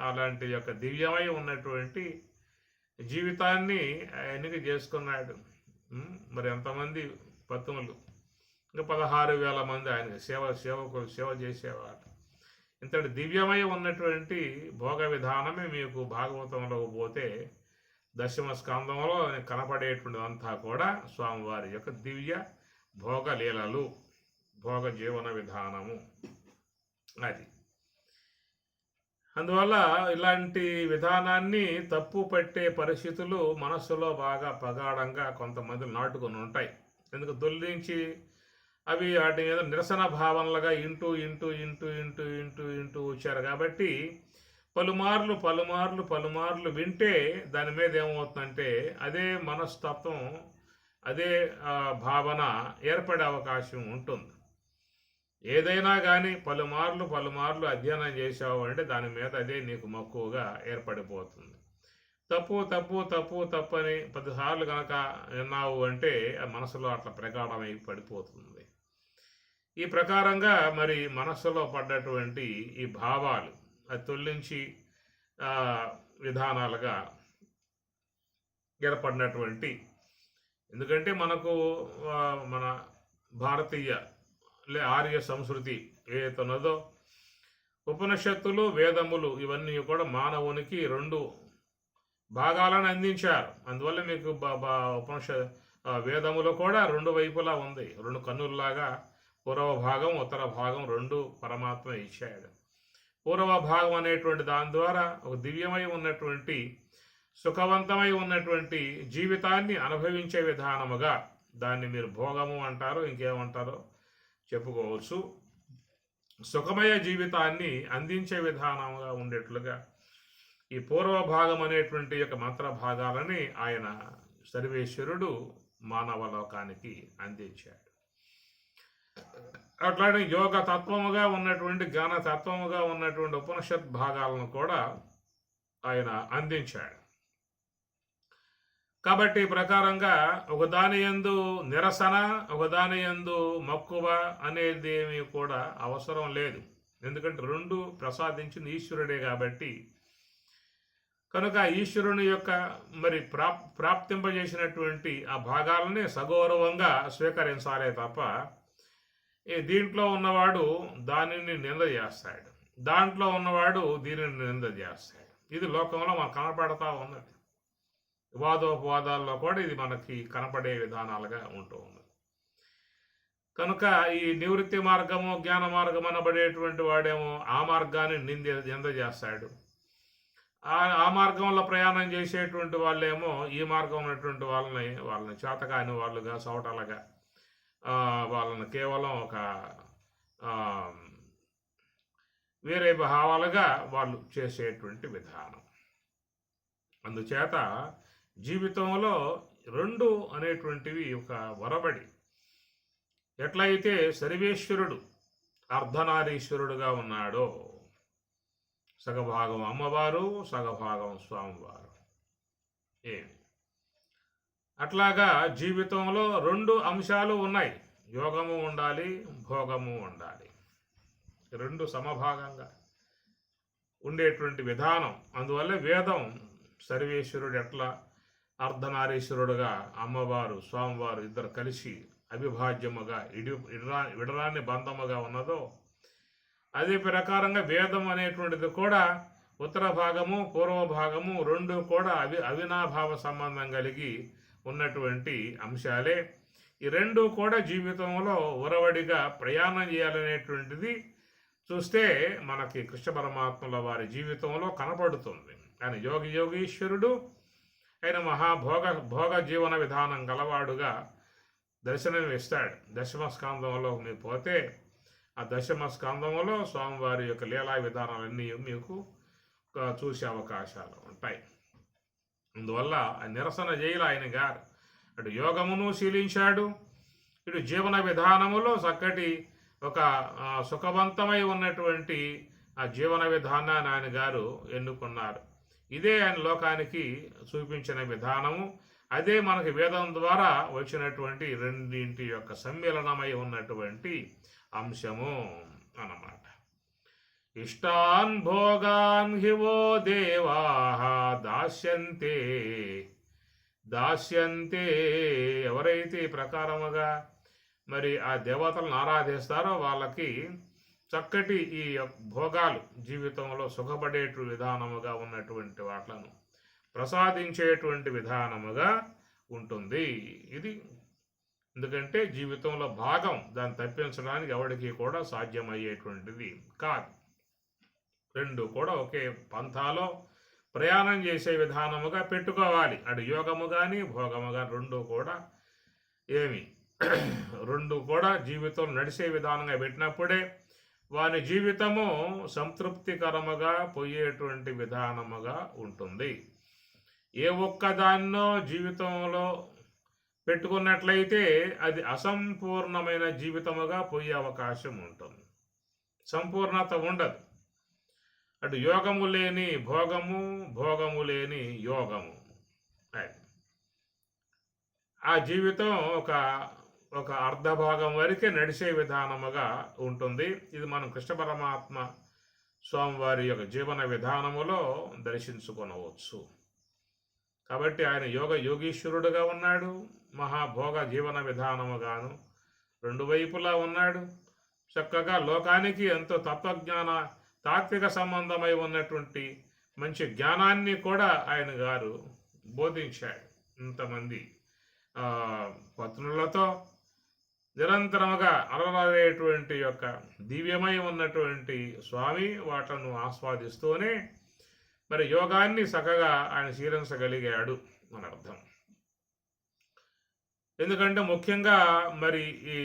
అలాంటి యొక్క దివ్యమై ఉన్నటువంటి జీవితాన్ని ఆయనకి చేసుకున్నాడు. మరి ఎంతమంది పత్తుములు, ఇంకా 16,000 మంది ఆయన సేవ చేసేవాడు. ఇంతటి దివ్యమై ఉన్నటువంటి భోగ విధానమే మీకు భాగవతంలో పోతే దశమ స్కందంలో కనపడేటువంటి అంతా కూడా స్వామివారి యొక్క దివ్య భోగ లీలలు, భోగ జీవన విధానము అది. అందువల్ల ఇలాంటి విధానాన్ని తప్పు పట్టే పరిస్థితులు మనస్సులో బాగా ప్రగాఢంగా కొంతమంది నాటుకొని ఉంటాయి. ఎందుకు దొల్లించి అవి వాటి మీద నిరసన భావనలుగా ఇంటూ వచ్చారు. కాబట్టి పలుమార్లు వింటే దాని మీద ఏమవుతుందంటే అదే మనస్తత్వం, అదే భావన ఏర్పడే అవకాశం ఉంటుంది. ఏదైనా కానీ పలుమార్లు అధ్యయనం చేసావు అంటే దాని మీద అదే నీకు మక్కువగా ఏర్పడిపోతుంది. తప్పు అని 10 సార్లు కనుక విన్నావు అంటే ఆ మనసులో అట్లా ప్రగాఢమై పడిపోతుంది. ఈ ప్రకారంగా మరి మనస్సులో పడ్డటువంటి ఈ భావాలు అది తొలగించి విధానాలుగా ఏర్పడినటువంటి, ఎందుకంటే మనకు మన భారతీయ ఆర్య సంస్కృతి ఏదైతే ఉన్నదో ఉపనిషత్తులు, వేదములు ఇవన్నీ కూడా మానవునికి 2 భాగాలను అందించారు. అందువల్ల మీకు వేదములు కూడా 2 వైపులా ఉంది. 2 కన్నుల్లాగా పూర్వ భాగం, ఉత్తర భాగం 2 పరమాత్మ ఇచ్చాడు. పూర్వ భాగం అనేటువంటి దాని ద్వారా ఒక దివ్యమై ఉన్నటువంటి, సుఖవంతమై ఉన్నటువంటి జీవితాన్ని అనుభవించే విధానముగా దాన్ని మీరు భోగము అంటారు, ఇంకేమంటారో చెప్పుకోవచ్చు. సుఖమయ జీవితాన్ని అందించే విధానంగా ఉండేట్లుగా ఈ పూర్వ భాగం అనేటువంటి యొక్క మంత్ర భాగాలని ఆయన సర్వేశ్వరుడు మానవ లోకానికి అందించాడు. అట్లానే యోగ తత్వముగా ఉన్నటువంటి, జ్ఞాన తత్వముగా ఉన్నటువంటి ఉపనిషత్ భాగాలను కూడా ఆయన అందించాడు. కాబట్టి ఈ ప్రకారంగా ఒకదాని యందు నిరసన, ఒకదాని యందు మక్కువ అనేది ఏమీ కూడా అవసరం లేదు. ఎందుకంటే రెండు ప్రసాదించింది ఈశ్వరుడే కాబట్టి, కనుక ఈశ్వరుని యొక్క మరి ప్రాప్తింపజేసినటువంటి ఆ భాగాలని సగౌరవంగా స్వీకరించాలే తప్ప దీంట్లో ఉన్నవాడు దానిని నింద చేస్తాడు, దాంట్లో ఉన్నవాడు దీనిని నింద చేస్తాడు. ఇది లోకంలో మనకు కనపడతా ఉన్నది. వాదోపవాదాల్లో కూడా ఇది మనకి కనపడే విధానాలుగా ఉంటూ ఉన్నది. కనుక ఈ నివృత్తి మార్గము, జ్ఞాన మార్గం అనబడేటువంటి వాడేమో ఆ మార్గాన్ని నింద చేస్తాడు. ఆ మార్గంలో ప్రయాణం చేసేటువంటి వాళ్ళేమో ఈ మార్గం ఉన్నటువంటి వాళ్ళని చేతకాని వాళ్ళుగా, సవటాలుగా, వాళ్ళని కేవలం ఒక వేరే భావాలుగా వాళ్ళు చేసేటువంటి విధానం. అందుచేత జీవితంలో రెండు అనేటువంటివి ఒక వరబడి. ఎట్లయితే సర్వేశ్వరుడు అర్ధనారీశ్వరుడుగా ఉన్నాడో, సగభాగం అమ్మవారు, సగభాగం స్వామివారు, ఏమి అట్లాగా జీవితంలో రెండు అంశాలు ఉన్నాయి. యోగము ఉండాలి, భోగము ఉండాలి. రెండు సమభాగంగా ఉండేటువంటి విధానం. అందువల్ల వేదం సర్వేశ్వరుడు ఎట్లా అర్ధనారీశ్వరుడుగా, అమ్మవారు స్వామివారు ఇద్దరు కలిసి అవిభాజ్యముగా విడరాని బంధముగా ఉన్నదో, అదే ప్రకారంగా వేదం అనేటువంటిది కూడా ఉత్తర భాగము, పూర్వ భాగము రెండు కూడా అవినాభావ సంబంధం కలిగి ఉన్నటువంటి అంశాలే. ఈ రెండు కూడా జీవితంలో ఉరవడిగా ప్రయాణం చేయాలనేటువంటిది చూస్తే మనకి కృష్ణ పరమాత్మల వారి జీవితంలో కనపడుతుంది. ఆయన యోగీశ్వరుడు, ఆయన భోగ జీవన విధానం గలవాడుగా దర్శనం ఇస్తాడు. దశమ స్కందంలో మీరు పోతే ఆ దశమ స్కందంలో స్వామివారి యొక్క లీలా విధానాలన్నీ మీకు చూసే అవకాశాలు ఉంటాయి. అందువల్ల నిరసన చేయలు ఆయన గారు అటు యోగమును శీలించాడు, ఇటు జీవన విధానములో చక్కటి ఒక సుఖవంతమై ఉన్నటువంటి ఆ జీవన విధానాన్ని ఆయన గారు ఎన్నుకున్నారు. ఇదే ఆయన లోకానికి చూపించిన విధానము. అదే మనకి వేదం ద్వారా వచ్చినటువంటి రెండింటి యొక్క సమ్మేళనమై ఉన్నటువంటి అంశము అన్నమాట. ఇష్టాన్ భోగాన్ హివో దేవా దాస్యంతే ఎవరైతే ప్రకారముగా మరి ఆ దేవతలను ఆరాధిస్తారో వాళ్ళకి చక్కటి ఈ భోగాలు జీవితంలో సుఖపడేటు విధానముగా ఉన్నటువంటి వాట్లను ప్రసాదించేటువంటి విధానముగా ఉంటుంది. ఇది ఎందుకంటే జీవితంలో భాగం, దాన్ని తప్పించడానికి ఎవరికి కూడా సాధ్యమయ్యేటువంటిది కాదు. రెండు కూడా ఒకే పంథాలో ప్రయాణం చేసే విధానముగా పెట్టుకోవాలి. అటు యోగము కానీ భోగము కానీ రెండు కూడా జీవితం నడిచే విధానంగా పెట్టినప్పుడే వారి జీవితము సంతృప్తికరముగా పోయేటువంటి విధానముగా ఉంటుంది. ఏ ఒక్కదాన్నో జీవితంలో పెట్టుకున్నట్లయితే అది అసంపూర్ణమైన జీవితముగా పోయే అవకాశం ఉంటుంది. సంపూర్ణత ఉండదు. అటు యోగము లేని భోగము, భోగము లేని యోగము, ఆ జీవితం ఒక అర్ధభాగం వరకే నడిచే విధానముగా ఉంటుంది. ఇది మనం కృష్ణ పరమాత్మ స్వామివారి యొక్క జీవన విధానములో దర్శించుకొనవచ్చు. కాబట్టి ఆయన యోగీశ్వరుడుగా ఉన్నాడు, మహాభోగ జీవన విధానముగాను రెండు వైపులా ఉన్నాడు. చక్కగా లోకానికి ఎంతో తాత్విక సంబంధమై ఉన్నటువంటి మంచి జ్ఞానాన్ని కూడా ఆయన గారు బోధించాడు. ఇంతమంది పత్నులతో నిరంతరముగా అలరాడేటువంటి యొక్క దివ్యమై ఉన్నటువంటి స్వామి వాటను ఆస్వాదిస్తూనే మరి యోగాన్ని చక్కగా ఆయన శీలించగలిగాడు అని అర్థం. ఎందుకంటే ముఖ్యంగా మరి ఈ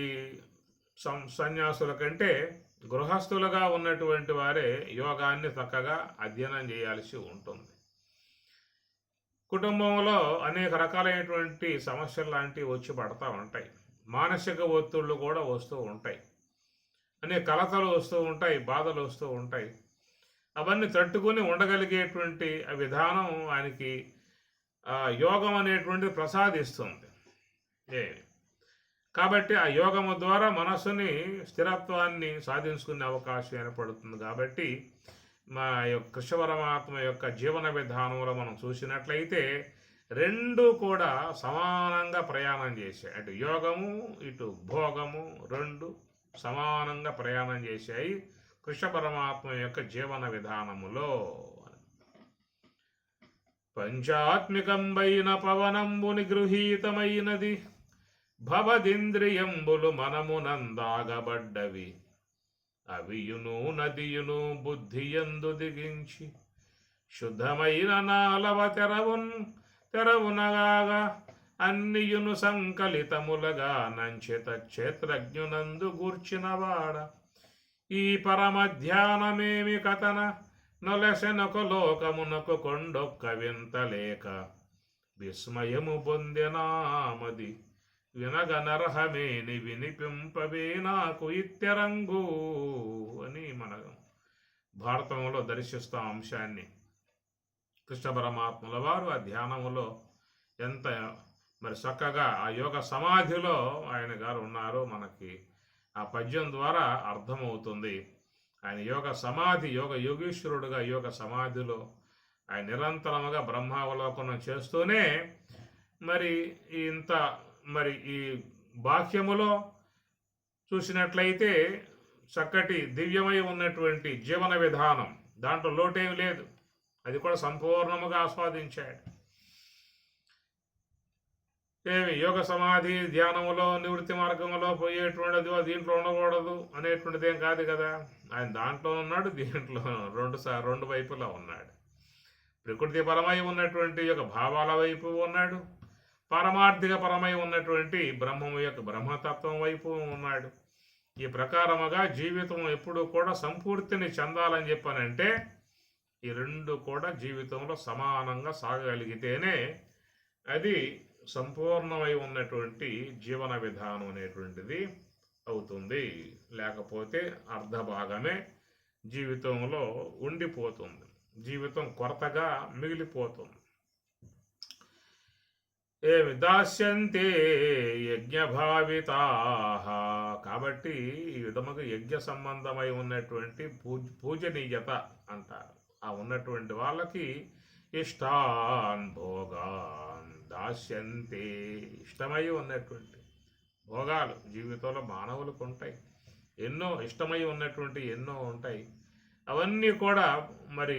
సన్యాసుల కంటే గృహస్థులుగా ఉన్నటువంటి వారే యోగాన్ని చక్కగా అధ్యయనం చేయాల్సి ఉంటుంది. కుటుంబంలో అనేక రకాలైనటువంటి సమస్యలు లాంటివి వచ్చి పడతా ఉంటాయి. మానసిక ఒత్తిళ్ళు కూడా వస్తూ ఉంటాయి, అనేక కలతలు వస్తూ ఉంటాయి, బాధలు వస్తూ ఉంటాయి. అవన్నీ తట్టుకుని ఉండగలిగేటువంటి విధానం ఆయనకి యోగం అనేటువంటిది ప్రసాదిస్తుంది. ఏ కాబట్టి ఆ యోగము ద్వారా మనస్సుని స్థిరత్వాన్ని సాధించుకునే అవకాశం ఏర్పడుతుంది. కాబట్టి మా యొక్క కృష్ణ పరమాత్మ యొక్క జీవన విధానంలో మనం చూసినట్లయితే రెండు కూడా సమానంగా ప్రయాణం చేశాయి. అటు యోగము ఇటు భోగము రెండు సమానంగా ప్రయాణం చేశాయి కృష్ణ పరమాత్మ యొక్క జీవన విధానములో. పంచాత్మికంబైన పవనంబుని గృహీతమైనది భవదింద్రియంబులు మనమునందాగబడ్డవి అవియును నదియును బుద్ధియందు దిగించి శుద్ధమైన నాలవ తెరవునగాగా అన్నియును సంకలితములగా నంచిత క్షేత్రజ్ఞునందు గూర్చినవాడ ఈ పరమధ్యానమేమి కథన నొలసెనొక లోకమునకు కొండొక్క వింతలేక విస్మయము పొందెనామది వినగనర్హమేని వినిపింపవే నాకు ఇత్యరంగు అని మన భారతంలో దర్శిస్తాం అంశాన్ని. కృష్ణ పరమాత్మల వారు ఆ ధ్యానములో ఎంత మరి చక్కగా ఆ యోగ సమాధిలో ఆయన గారు ఉన్నారో మనకి ఆ పద్యం ద్వారా అర్థమవుతుంది. ఆయన యోగ సమాధి యోగీశ్వరుడుగా యోగ సమాధిలో ఆయన నిరంతరముగా బ్రహ్మావలోకనం చేస్తూనే మరి ఈ బాహ్యములో చూసినట్లయితే చక్కటి దివ్యమై ఉన్నటువంటి జీవన విధానం, దాంట్లో లోటేమి లేదు, అది కూడా సంపూర్ణముగా ఆస్వాదించాడు. యోగ సమాధి ధ్యానములో నివృత్తి మార్గంలో పోయేటువంటిది దీంట్లో ఉండకూడదు అనేటువంటిది ఏం కాదు కదా. ఆయన దాంట్లో ఉన్నాడు, దీంట్లో రెండు వైపులా ఉన్నాడు. ప్రకృతి పరమై ఉన్నటువంటి యొక్క భావాల వైపు ఉన్నాడు, పారమార్థిక పరమై ఉన్నటువంటి బ్రహ్మము యొక్క బ్రహ్మతత్వం వైపు ఉన్నాడు. ఈ ప్రకారముగా జీవితం ఎప్పుడూ కూడా సంపూర్తిని చెందాలని చెప్పానంటే ఈ రెండు కూడా జీవితంలో సమానంగా సాగగలిగితేనే అది సంపూర్ణమై ఉన్నటువంటి జీవన విధానం అనేటువంటిది అవుతుంది. లేకపోతే అర్ధ భాగమే జీవితంలో ఉండిపోతుంది, జీవితం కొరతగా మిగిలిపోతుంది. ఏమి దాస్యంతే యజ్ఞభావితా. కాబట్టి ఈ విధముగా యజ్ఞ సంబంధమై ఉన్నటువంటి పూజనీయత అంటారు. ఆ ఉన్నటువంటి వాళ్ళకి ఇష్టాన్ భోగాన్ దాస్యంతే, ఇష్టమై ఉన్నటువంటి భోగాలు జీవితంలో మానవులకు ఉంటాయి, ఎన్నో ఇష్టమై ఉన్నటువంటి ఎన్నో ఉంటాయి. అవన్నీ కూడా మరి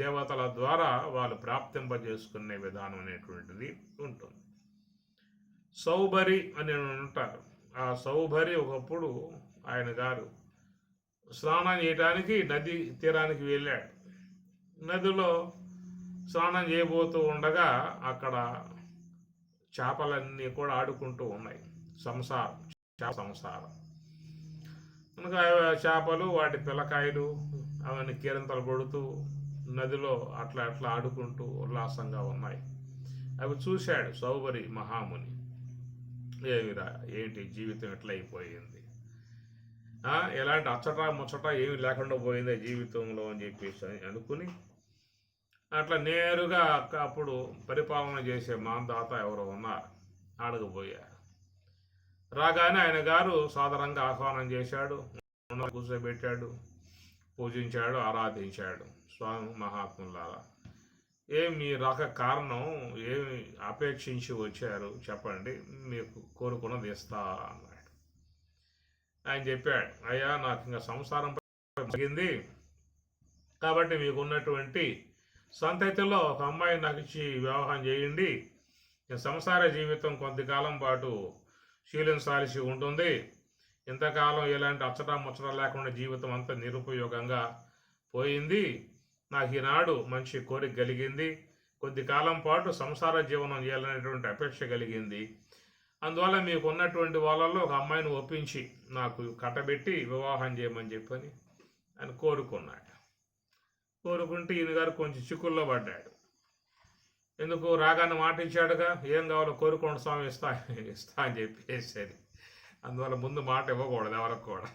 దేవతల ద్వారా వాళ్ళు ప్రాప్తింపజేసుకునే విధానం అనేటువంటిది ఉంటుంది. సౌభరి అని ఉంటారు. ఆ సౌభరి ఒకప్పుడు ఆయన గారు స్నానం చేయడానికి నది తీరానికి వెళ్ళాడు. నదిలో స్నానం చేయబోతూ ఉండగా అక్కడ చేపలన్నీ కూడా ఆడుకుంటూ ఉన్నాయి. సంసారం కనుక చేపలు వాటి పిల్లకాయలు అవన్నీ కీరంతలు కొడుతూ నదిలో అట్లా ఆడుకుంటూ ఉల్లాసంగా ఉన్నాయి. అవి చూశాడు సౌభరి మహాముని. ఏమిరా ఏంటి జీవితం ఎట్లా అయిపోయింది, ఎలాంటి అచ్చట ముచ్చట ఏమి లేకుండా పోయింది జీవితంలో అని చెప్పేసి అనుకుని అట్లా నేరుగా అప్పుడు పరిపాలన చేసే మాందాత ఎవరో ఉన్నారు, అడగబోయారు. రాగానే ఆయన గారు సాధారణంగా ఆహ్వానం చేశాడు, కూర్చోబెట్టాడు, పూజించాడు, ఆరాధించాడు. స్వామి మహాత్ములారా, మీ రాక కారణం ఏమి అపేక్షించి వచ్చారు చెప్పండి, మీకు కోరుకున్నది ఇస్తా అన్నాడు. ఆయన చెప్పాడు, అయ్యా నాకు ఇంకా సంసారం జరిగింది కాబట్టి మీకున్నటువంటి సంతతిలో ఒక అమ్మాయి నాకు ఇచ్చి వివాహం చేయండి, సంసార జీవితం కొంతకాలం పాటు శీలించాల్సి ఉంటుంది, ఇంతకాలం ఎలాంటి అచ్చట ముచ్చట లేకుండా జీవితం అంతా నిరుపయోగంగా పోయింది, నాకు ఈనాడు మంచి కోరిక కలిగింది, కొద్ది కాలం పాటు సంసార జీవనం చేయాలనేటువంటి అపేక్ష కలిగింది, అందువల్ల మీకు ఉన్నటువంటి వాళ్ళల్లో ఒక అమ్మాయిని ఒప్పించి నాకు కట్టబెట్టి వివాహం చేయమని చెప్పని ఆయన కోరుకున్నాడు. కోరుకుంటే ఈయన గారు కొంచెం చిక్కుల్లో పడ్డాడు. ఎందుకు రాగానే మాట ఇచ్చాడుగా, ఏం కావాలో కోరుకోండి స్వామి ఇస్తా అని చెప్పేసేది. అందువల్ల ముందు మాట ఇవ్వకూడదు ఎవరికి కూడా,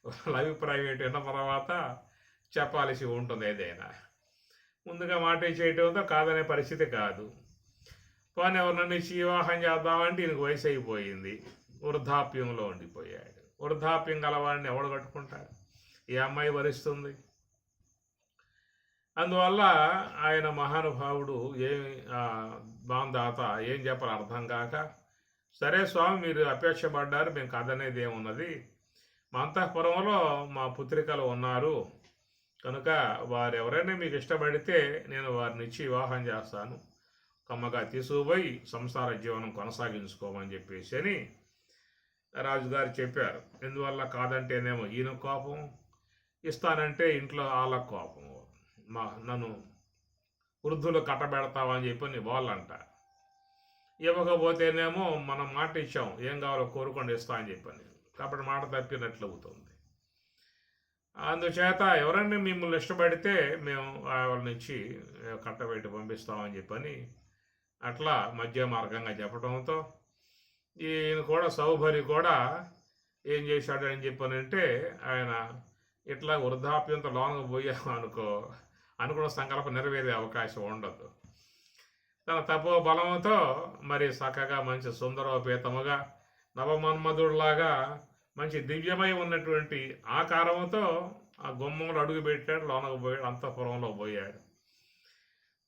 వాళ్ళ అభిప్రాయం ఏంటి విన్న తర్వాత చెప్పాల్సి ఉంటుంది. ఏదైనా ముందుగా మాట చేయటంతో కాదనే పరిస్థితి కాదు. పోనీ ఎవరినన్ను ఇచ్చి వివాహం చేద్దామంటే ఈయనకు వయసు అయిపోయింది, వృద్ధాప్యంలో ఉండిపోయాడు. వృద్ధాప్యం గలవాడిని ఎవడు కట్టుకుంటాడు? ఈ అమ్మాయి భరిస్తుంది. అందువల్ల ఆయన మహానుభావుడు ఏమి బాందాత ఏం చెప్పాలి అర్థం కాక, సరే స్వామి మీరు అపేక్ష పడ్డారు, మేము కాదనేది ఏమున్నది, మా అంతఃపురంలో మా పుత్రికలు ఉన్నారు కనుక వారు ఎవరైనా మీకు ఇష్టపడితే నేను వారిని ఇచ్చి వివాహం చేస్తాను, కమ్మగా తీసుకుపోయి సంసార జీవనం కొనసాగించుకోమని చెప్పేసి అని రాజుగారు చెప్పారు. ఎందువల్ల కాదంటేనేమో ఈయన కోపం, ఇస్తానంటే ఇంట్లో వాళ్ళ కోపం, నన్ను వృద్ధులు కట్టబెడతావని చెప్పని వాళ్ళంట, ఇవ్వకపోతేనేమో మనం మాట ఇచ్చాం ఏం కావాలో కోరుకొని ఇస్తా అని చెప్పని, కాబట్టి మాట తప్పినట్లు అవుతుంది. అందుచేత ఎవరైనా మిమ్మల్ని ఇష్టపడితే మేము వాళ్ళని ఇచ్చి కట్టబెట్టి పంపిస్తామని చెప్పని అట్లా మధ్య మార్గంగా చెప్పడంతో ఈయన కూడా సౌభరి కూడా ఏం చేశాడు అని చెప్పనంటే, ఆయన ఇట్లా వృద్ధాప్యంతో లోనకు పోయాం అనుకున్న సంకల్పం నెరవేరే అవకాశం ఉండదు. తన తపో బలంతో మరి చక్కగా మంచి సుందరోపేతముగా నవమన్మధుడిలాగా మంచి దివ్యమై ఉన్నటువంటి ఆకారంతో ఆ గుమ్మంలో అడుగు పెట్టాడు, లోనకు పోయాడు, అంతఃపురంలో పోయాడు.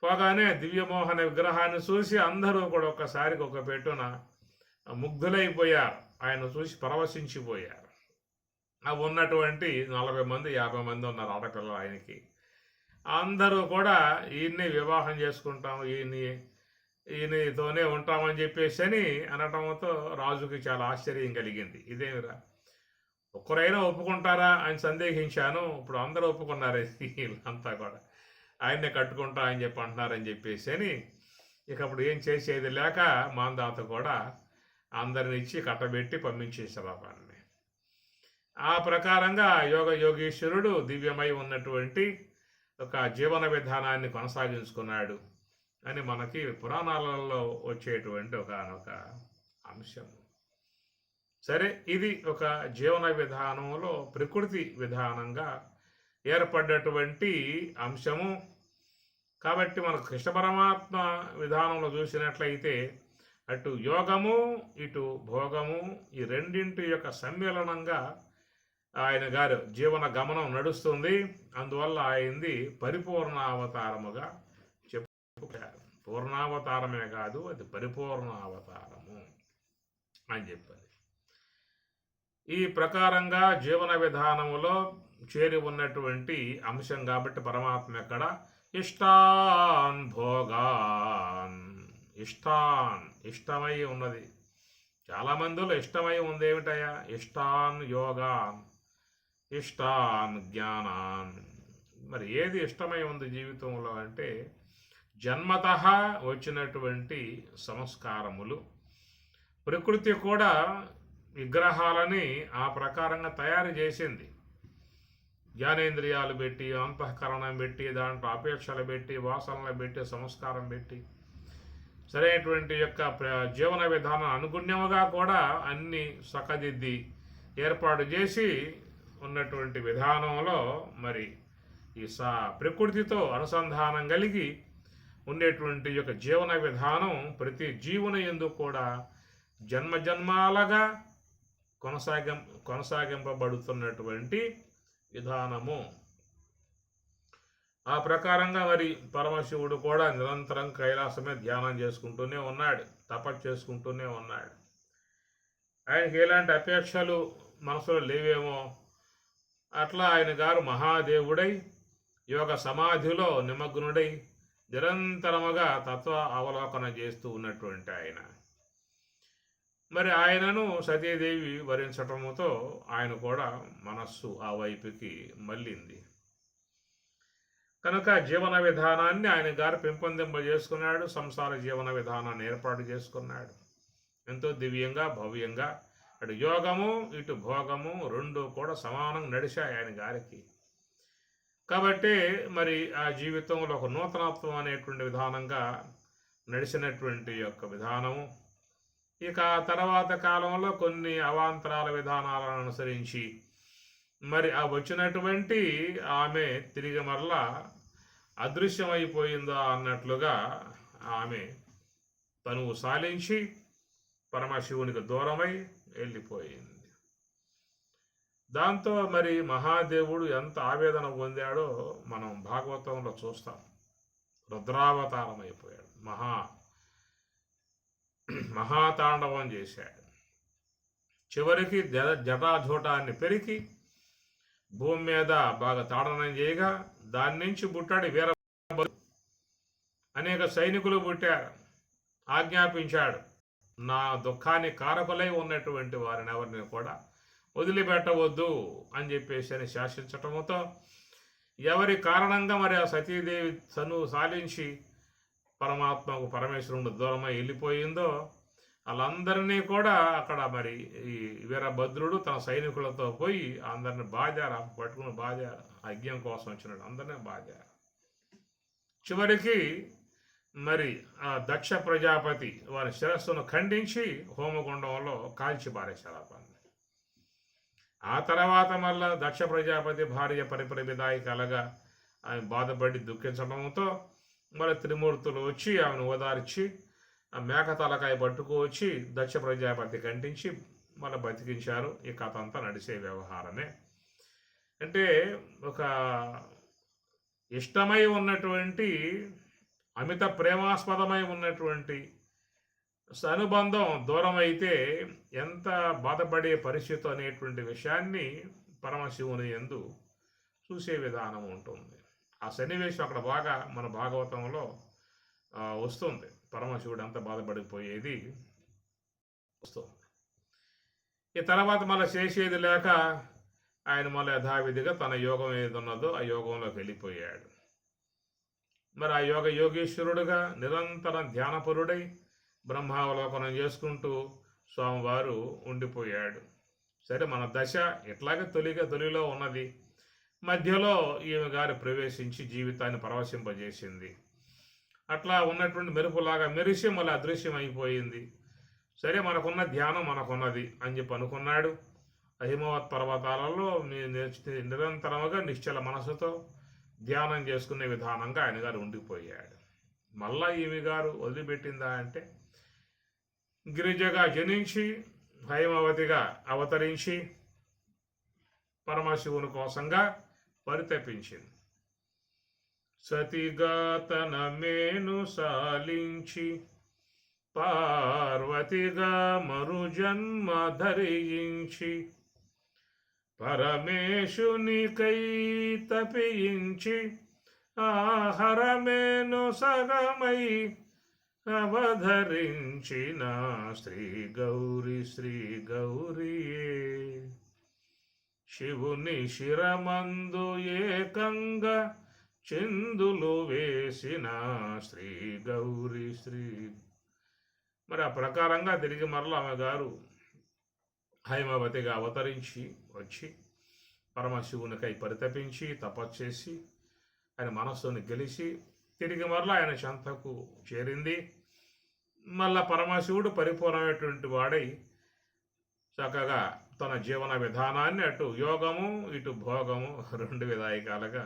పోగానే దివ్యమోహన విగ్రహాన్ని చూసి అందరూ కూడా ఒక్కసారికి ఒక పెట్టున ముగ్ధులైపోయారు, ఆయన చూసి పరవశించిపోయారు. అవి ఉన్నటువంటి 40 మంది 50 మంది ఉన్నారు ఆడపిల్లలు ఆయనకి. అందరూ కూడా ఈయన్ని వివాహం చేసుకుంటాం, ఈయనతోనే ఉంటామని చెప్పేసి అని అనటంతో రాజుకి చాలా ఆశ్చర్యం కలిగింది. ఇదేమిరా, ఒక్కరైనా ఒప్పుకుంటారా అని సందేహించాను, ఇప్పుడు అందరూ ఒప్పుకున్నారు, వీళ్ళంతా కూడా ఆయన్నే కట్టుకుంటా అని చెప్పి అంటున్నారని చెప్పేసి అని ఇక అప్పుడు ఏం చేసేది లేక మాందాత కూడా అందరిని ఇచ్చి కట్టబెట్టి పంపించేశారు ఆ పనిని. ఆ ప్రకారంగా యోగీశ్వరుడు దివ్యమై ఉన్నటువంటి ఒక జీవన విధానాన్ని కొనసాగించుకున్నాడు అని మనకి పురాణాలలో వచ్చేటువంటి ఒక అంశం. సరే, ఇది ఒక జీవన విధానంలో ప్రకృతి విధానంగా ఏర్పడ్డటువంటి అంశము. కాబట్టి మనకు కృష్ణ పరమాత్మ విధానంలో చూసినట్లయితే అటు యోగము ఇటు భోగము ఈ రెండింటి యొక్క సమ్మేళనంగా ఆయన గారు జీవన గమనం నడుస్తుంది. అందువల్ల ఆయనది పరిపూర్ణ అవతారముగా చెప్పుకుంటారు. పూర్ణావతారమే కాదు, అది పరిపూర్ణ అవతారము అని చెప్పారు. ఈ ప్రకారంగా జీవన విధానములో చేరి ఉన్నటువంటి అంశం కాబట్టి పరమాత్మ ఎక్కడ ఇష్టాన్ భోగాన్, ఇష్టమై ఉన్నది. చాలామందిలో ఇష్టమై ఉంది ఏమిటయా, ఇష్టాన్ యోగాన్, ఇష్టాన్ జ్ఞానాన్. మరి ఏది ఇష్టమై ఉంది జీవితంలో అంటే జన్మత వచ్చినటువంటి సంస్కారములు. ప్రకృతి కూడా విగ్రహాలని ఆ ప్రకారంగా తయారు చేసింది. జ్ఞానేంద్రియాలు పెట్టి, అంతఃకరణం పెట్టి, దాంట్లో అపేక్షలు పెట్టి, వాసనలు పెట్టి, సంస్కారం పెట్టి సరైనటువంటి యొక్క జీవన విధానం అనుగుణ్యముగా కూడా అన్ని సకదిద్ది ఏర్పాటు చేసి ఉన్నటువంటి విధానంలో మరి ఈ ప్రకృతితో అనుసంధానం కలిగి ఉండేటువంటి యొక్క జీవన విధానం ప్రతి జీవుని యందు కూడా జన్మజన్మాలుగా కొనసాగింపబడుతున్నటువంటి విధానము. ఆ ప్రకారంగా మరి పరమశివుడు కూడా నిరంతరం కైలాసమే ధ్యానం చేసుకుంటూనే ఉన్నాడు, తపస్సు చేసుకుంటూనే ఉన్నాడు. ఆయనకి ఎలాంటి అపేక్షలు మనసులో లేవేమో అట్లా ఆయన గారు మహాదేవుడై యోగ సమాధిలో నిమగ్నుడై నిరంతరముగా తత్వ అవలోకన చేస్తూ ఉన్నటువంటి ఆయన మరి ఆయనను సతీదేవి వరించటముతో ఆయన కూడా మనస్సు ఆ వైపుకి మళ్ళింది. కనుక జీవన విధానాన్ని ఆయన గారు పెంపొందింపజేసుకున్నాడు, సంసార జీవన విధానాన్ని ఏర్పాటు చేసుకున్నాడు. ఎంతో దివ్యంగా భవ్యంగా అటు యోగము ఇటు భోగము రెండు కూడా సమానంగా నడిచాయి ఆయన గారికి. కాబట్టి మరి ఆ జీవితంలో ఒక నూతనత్వం అనేటువంటి విధానంగా నడిచినటువంటి యొక్క విధానము. ఇక తర్వాత కాలంలో కొన్ని అవాంతరాల విధానాలను అనుసరించి మరి ఆ వచ్చినటువంటి ఆమె తిరిగి మరలా అదృశ్యమైపోయిందా అన్నట్లుగా ఆమె తనువు సాలించి పరమశివునికి దూరమై వెళ్ళిపోయింది. దాంతో మరి మహాదేవుడు ఎంత ఆవేదన పొందాడో మనం భాగవతంలో చూస్తాం. రుద్రావతారం అయిపోయాడు, మహాతాండవం చేశాడు. చివరికి జటాజూటాన్ని పెరికి భూమి మీద బాగా తాడనం చేయగా దాని నుంచి పుట్టాడు వీరభద్రుడు. అనేక సైనికులు పుట్టారు. ఆజ్ఞాపించాడు, నా దుఃఖాన్ని కారకులై ఉన్నటువంటి వారిని ఎవరిని కూడా వదిలిపెట్టవద్దు అని చెప్పేసి శాసించటంతో ఎవరి కారణంగా మరి ఆ సతీదేవి తనువు సాలించి పరమేశ్వరుడు దూరమై వెళ్ళిపోయిందో వాళ్ళందరినీ కూడా అక్కడ మరి ఈ వీరభద్రుడు తన సైనికులతో పోయి అందరిని బాజారు, పట్టుకుని బాజారు, యజ్ఞం కోసం వచ్చినట్టు అందరినీ బాజారు. చివరికి మరి ఆ దక్ష ప్రజాపతి వారి శిరస్సును ఖండించి హోమగుండంలో కాల్చి పారేశారు. ఆ తర్వాత మళ్ళా దక్ష ప్రజాపతి భార్య పరిపరి కలగా ఆమె బాధపడి దుఃఖించడంతో మళ్ళీ త్రిమూర్తులు వచ్చి ఆమెను ఓదార్చి ఆ మేక తలకాయ పట్టుకువచ్చి దక్ష ప్రజాపతి ఖండించి మళ్ళీ బతికించారు. ఈ కథ అంతా నడిచే వ్యవహారమే. అంటే ఒక ఇష్టమై ఉన్నటువంటి అమిత ప్రేమాస్పదమై ఉన్నటువంటి అనుబంధం దూరం అయితే ఎంత బాధపడే పరిస్థితి అనేటువంటి విషయాన్ని పరమశివుని యందు చూసే విధానం ఉంటుంది. ఆ సన్నివేశం అక్కడ బాగా మన భాగవతంలో వస్తుంది. పరమశివుడు ఎంత బాధపడిపోయేది వస్తుంది. ఈ తర్వాత మళ్ళీ చేసేది లేక ఆయన మళ్ళీ యథావిధిగా తన యోగం ఏది ఉన్నదో ఆ యోగంలోకి వెళ్ళిపోయాడు. మరి ఆ యోగేశ్వరుడుగా నిరంతరం ధ్యానపరుడై బ్రహ్మావలోకనం చేసుకుంటూ స్వామివారు ఉండిపోయాడు. సరే, మన దశ ఇట్లాగే తొలిలో ఉన్నది. మధ్యలో ఈమె గారు ప్రవేశించి జీవితాన్ని పరవశింపజేసింది. అట్లా ఉన్నటువంటి మెరుపులాగా మెరిసి మళ్ళీ అదృశ్యం అయిపోయింది. సరే, మనకున్న ధ్యానం మనకున్నది అని చెప్పి అనుకున్నాడు. హిమవత్ పర్వతాలలో నిరంతరముగా నిశ్చల మనసుతో ధ్యానం చేసుకునే విధానంగా ఆయన గారు ఉండిపోయాడు. మళ్ళా ఈమె గారు వదిలిపెట్టిందా అంటే గిరిజగా జనించి హైమవతిగా అవతరించి పరమశివుని కోసంగా పరితపించింది. సతిగాతన మేను సాలించి పార్వతిగా మరు జన్మ ధరించి పరమేశునికై తపించి ఆహరమేను సగమై అవధరించిన శ్రీ గౌరియే శివుని శిరమందు ఏకంగా చిందులు వేసిన శ్రీ మరి ఆ ప్రకారంగా తిరిగి మరలా ఆమె గారు హైమవతిగా అవతరించి వచ్చి పరమశివునికై పరితపించి తపస్సేసి ఆయన మనస్సుని గెలిచి తిరిగి మరలా ఆయన చెంతకు చేరింది. మళ్ళా పరమశివుడు పరిపూర్ణమైనటువంటి వాడై చక్కగా తన జీవన విధానాన్ని అటు యోగము ఇటు భోగము రెండు విధాయకాలుగా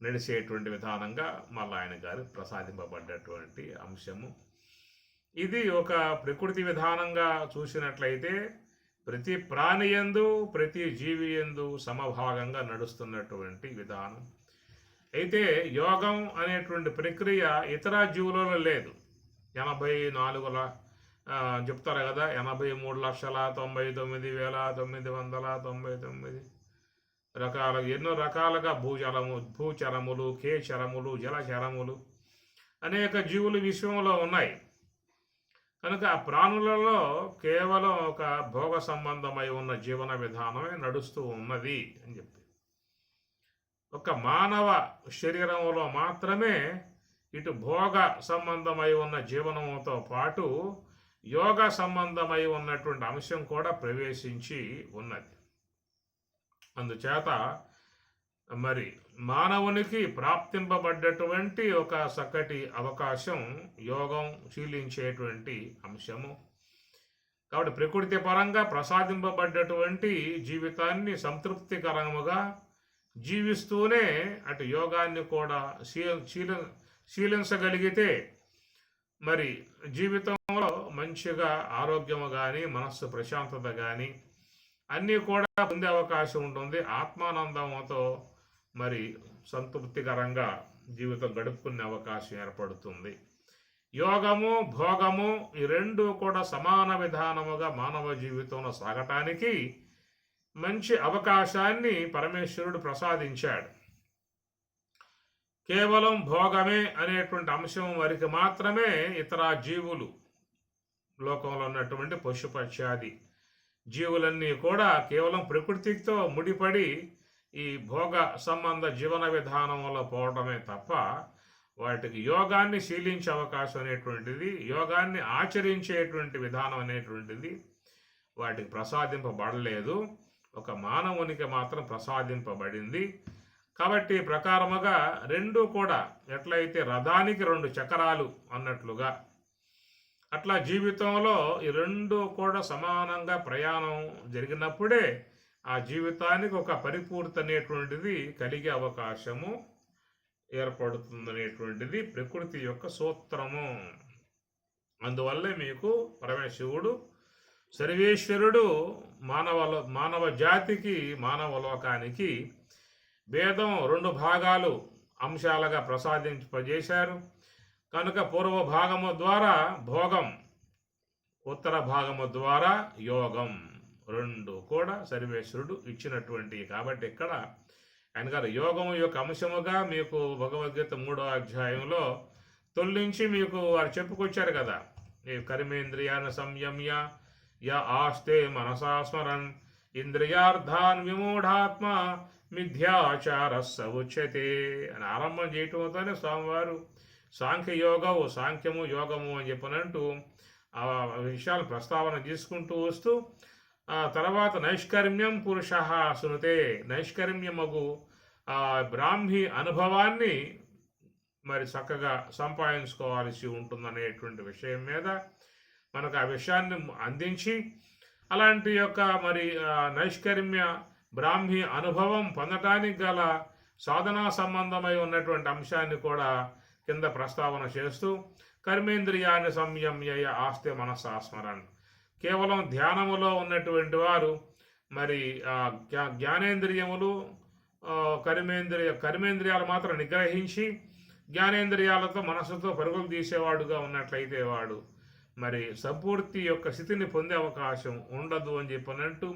నడిచేటువంటి విధానంగా మళ్ళీ ఆయన గారు ప్రసాదింపబడ్డటువంటి అంశము. ఇది ఒక ప్రకృతి విధానంగా చూసినట్లయితే ప్రతి ప్రాణి యందు ప్రతి జీవి యందు సమభాగంగా నడుస్తున్నటువంటి విధానం. అయితే యోగం అనేటువంటి ప్రక్రియ ఇతర జీవులలో లేదు. 84 చెప్తారు కదా, 83,99,999 రకాల ఎన్నో రకాలుగా భూచరములు, కేచరములు, జలచరములు అనేక జీవులు విశ్వంలో ఉన్నాయి. కనుక ఆ ప్రాణులలో కేవలం ఒక భోగ సంబంధమై ఉన్న జీవన విధానమే నడుస్తూ ఉన్నది అని చెప్పి ఒక మానవ శరీరంలో మాత్రమే ఇటు భోగ సంబంధమై ఉన్న జీవనంతో పాటు యోగ సంబంధమై ఉన్నటువంటి అంశం కూడా ప్రవేశించి ఉన్నది. అందుచేత మరి మానవునికి ప్రాప్తింపబడ్డటువంటి ఒక చక్కటి అవకాశం యోగం శీలించేటువంటి అంశము. కాబట్టి ప్రకృతి పరంగా ప్రసాదింపబడ్డటువంటి జీవితాన్ని సంతృప్తికరముగా జీవిస్తూనే అటు యోగాన్ని కూడా శీలించగలిగితే మరి జీవితంలో మంచిగా ఆరోగ్యము కానీ మనస్సు ప్రశాంతత కానీ అన్నీ కూడా పొందే అవకాశం ఉంటుంది. ఆత్మానందంతో మరి సంతృప్తికరంగా జీవితం గడుపుకునే అవకాశం ఏర్పడుతుంది. యోగము భోగము ఈ రెండు కూడా సమాన విధానముగా మానవ జీవితంలో సాగటానికి మంచి అవకాశాన్ని పరమేశ్వరుడు ప్రసాదించాడు. కేవలం భోగమే అనేటువంటి అంశం వరకు మాత్రమే ఇతర జీవులు, లోకంలో ఉన్నటువంటి పశుపక్షాది జీవులన్నీ కూడా కేవలం ప్రకృతితో ముడిపడి ఈ భోగ సంబంధ జీవన విధానంలో పోవడమే తప్ప వాటికి యోగాన్ని శీలించే అవకాశం అనేటువంటిది, యోగాన్ని ఆచరించేటువంటి విధానం అనేటువంటిది వాటికి ప్రసాదింపబడలేదు. ఒక మానవునికి మాత్రం ప్రసాదింపబడింది. కాబట్టి ప్రకారముగా రెండు కూడా ఎట్లయితే రథానికి రెండు చక్రాలు అన్నట్లుగా అట్లా జీవితంలో ఈ రెండు కూడా సమానంగా ప్రయాణం జరిగినప్పుడే ఆ జీవితానికి ఒక పరిపూర్తి అనేటువంటిది కలిగే అవకాశము ఏర్పడుతుందనేటువంటిది ప్రకృతి యొక్క సూత్రము. అందువల్లే మీకు పరమశివుడు సర్వేశ్వరుడు మానవ జాతికి, మానవ లోకానికి వేదం రెండు భాగాలు అంశాలుగా ప్రసాదింపజేశారు. కనుక పూర్వ భాగము ద్వారా భోగం, ఉత్తర భాగము ద్వారా యోగం రెండు కూడా సర్వేశ్వరుడు ఇచ్చినటువంటి. కాబట్టి ఇక్కడ ఆయన గారు యోగము యొక్క అంశముగా మీకు భగవద్గీత 3వ అధ్యాయంలో తొలగించి మీకు వారు చెప్పుకొచ్చారు కదా. ఈ కర్మేంద్రియాన్ని సంయమ్య య ఆస్తే మనసా స్మరన్ ఇంద్రియార్థాన్ విమూఢాత్మ మిథ్యాచారస్స ఉచ్యతే అని ఆరంభం చేయటంతోనే స్వామివారు సాంఖ్యము యోగము అని చెప్పనంటూ ఆ విషయాలు ప్రస్తావన తీసుకుంటూ వస్తూ తర్వాత నైష్కర్మ్యం పురుష సునుతే, నైష్కర్మ్యమగు బ్రాహ్మీ అనుభవాన్ని మరి చక్కగా సంపాదించుకోవాల్సి ఉంటుందనేటువంటి విషయం మీద మనకు ఆ విషయాన్ని అందించి అలాంటి యొక్క మరి నైష్కర్మ్య బ్రాహ్మీ అనుభవం పొందటానికి గల సాధనా సంబంధమై ఉన్నటువంటి అంశాన్ని కూడా కింద ప్రస్తావన చేస్తూ కర్మేంద్రియాన్ని సంయమ్య ఆస్తే మనసా స్మరన్, కేవలం ధ్యానములో ఉన్నటువంటి వారు మరి జ్ఞానేంద్రియములు కర్మేంద్రియాలు మాత్రం నిగ్రహించి జ్ఞానేంద్రియాలతో మనసుతో పరుగులు తీసేవాడుగా ఉన్నట్లయితే వాడు మరి సంపూర్తి యొక్క స్థితిని పొందే అవకాశం ఉండదు అని చెప్పనంటూ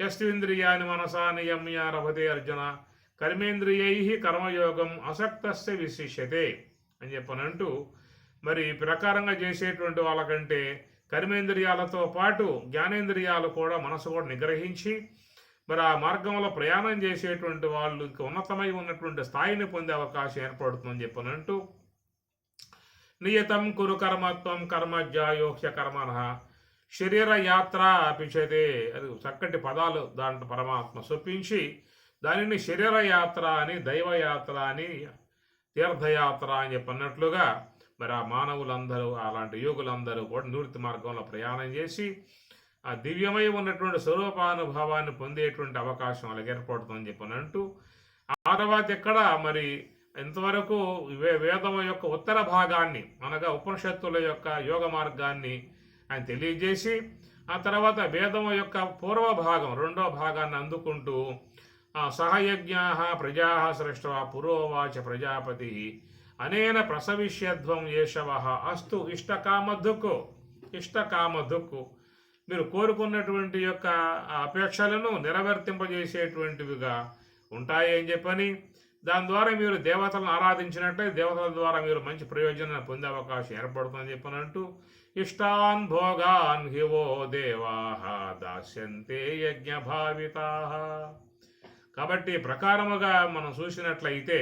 యస్వింద్రియాన్ని మనసా నియమ్య రభతే అర్జున కర్మేంద్రియై కర్మయోగం అసక్తస్య విశిష్యతే అని చెప్పనంటూ మరి ప్రకారంగా చేసేటువంటి వాళ్ళకంటే కర్మేంద్రియాలతో పాటు జ్ఞానేంద్రియాలు కూడా మనసు కూడా నిగ్రహించి మరి ఆ మార్గంలో ప్రయాణం చేసేటువంటి వాళ్ళు ఇంకా ఉన్నతమై ఉన్నటువంటి స్థాయిని పొందే అవకాశం ఏర్పడుతుందని చెప్పనంటూ నియతం కురు కర్మత్వం కర్మజ్యాయోహ్య కర్మణ శరీర యాత్ర అపిచతే, అది చక్కటి పదాలు దాంట్లో పరమాత్మ చొప్పించి దానిని శరీర యాత్ర అని, దైవయాత్ర అని, తీర్థయాత్ర అని చెప్పన్నట్లుగా మరి ఆ మానవులందరూ అలాంటి యోగులందరూ కూడా నివృత్తి మార్గంలో ప్రయాణం చేసి ఆ దివ్యమై ఉన్నటువంటి స్వరూపానుభవాన్ని పొందేటువంటి అవకాశం అలాగే ఏర్పడుతుందని చెప్పనంటూ ఆ తర్వాత ఎక్కడ మరి ఇంతవరకు వేదం యొక్క ఉత్తర భాగాన్ని అనగా ఉపనిషత్తుల యొక్క యోగ మార్గాన్ని ఆయన తెలియజేసి ఆ తర్వాత వేదం యొక్క పూర్వ భాగం రెండో భాగాన్ని అందుకుంటూ సహయజ్ఞా ప్రజా సృష్ట పురోవాచ ప్రజాపతి అనేన ప్రసవిష్యధ్వం ఏషవ అస్తు ఇష్టకామధుక్కు మీరు కోరుకున్నటువంటి యొక్క అపేక్షలను నెరవేర్తింపజేసేటువంటివిగా ఉంటాయి అని చెప్పని, దాని ద్వారా మీరు దేవతలను ఆరాధించినట్లయితే దేవతల ద్వారా మీరు మంచి ప్రయోజనాన్ని పొందే అవకాశం ఏర్పడుతుందని చెప్పనంటూ ఇష్టాన్ భోగాన్ హివో దేవాః దాస్యంతే యజ్ఞభావితాః. కాబట్టి ప్రకారముగా మనం చూసినట్లయితే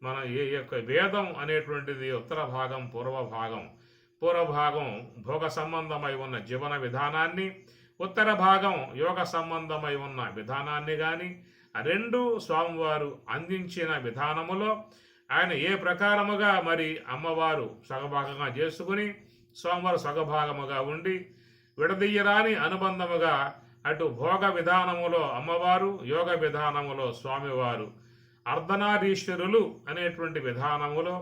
మన ఈ యొక్క వేదం అనేటువంటిది ఉత్తర భాగం పూర్వ భాగం భోగ సంబంధమై ఉన్న జీవన విధానాన్ని, ఉత్తర భాగం యోగ సంబంధమై ఉన్న విధానాన్ని కానీ ఆ రెండు స్వామివారు అందించిన విధానములో ఆయన ఏ ప్రకారముగా మరి అమ్మవారు సగభాగంగా చేసుకుని స్వామివారు సగభాగముగా ఉండి విడదీయరాని అనుబంధముగా అటు భోగ విధానములో అమ్మవారు, యోగ విధానములో స్వామివారు అర్ధనారీశ్వరులు అనేటువంటి విధానములో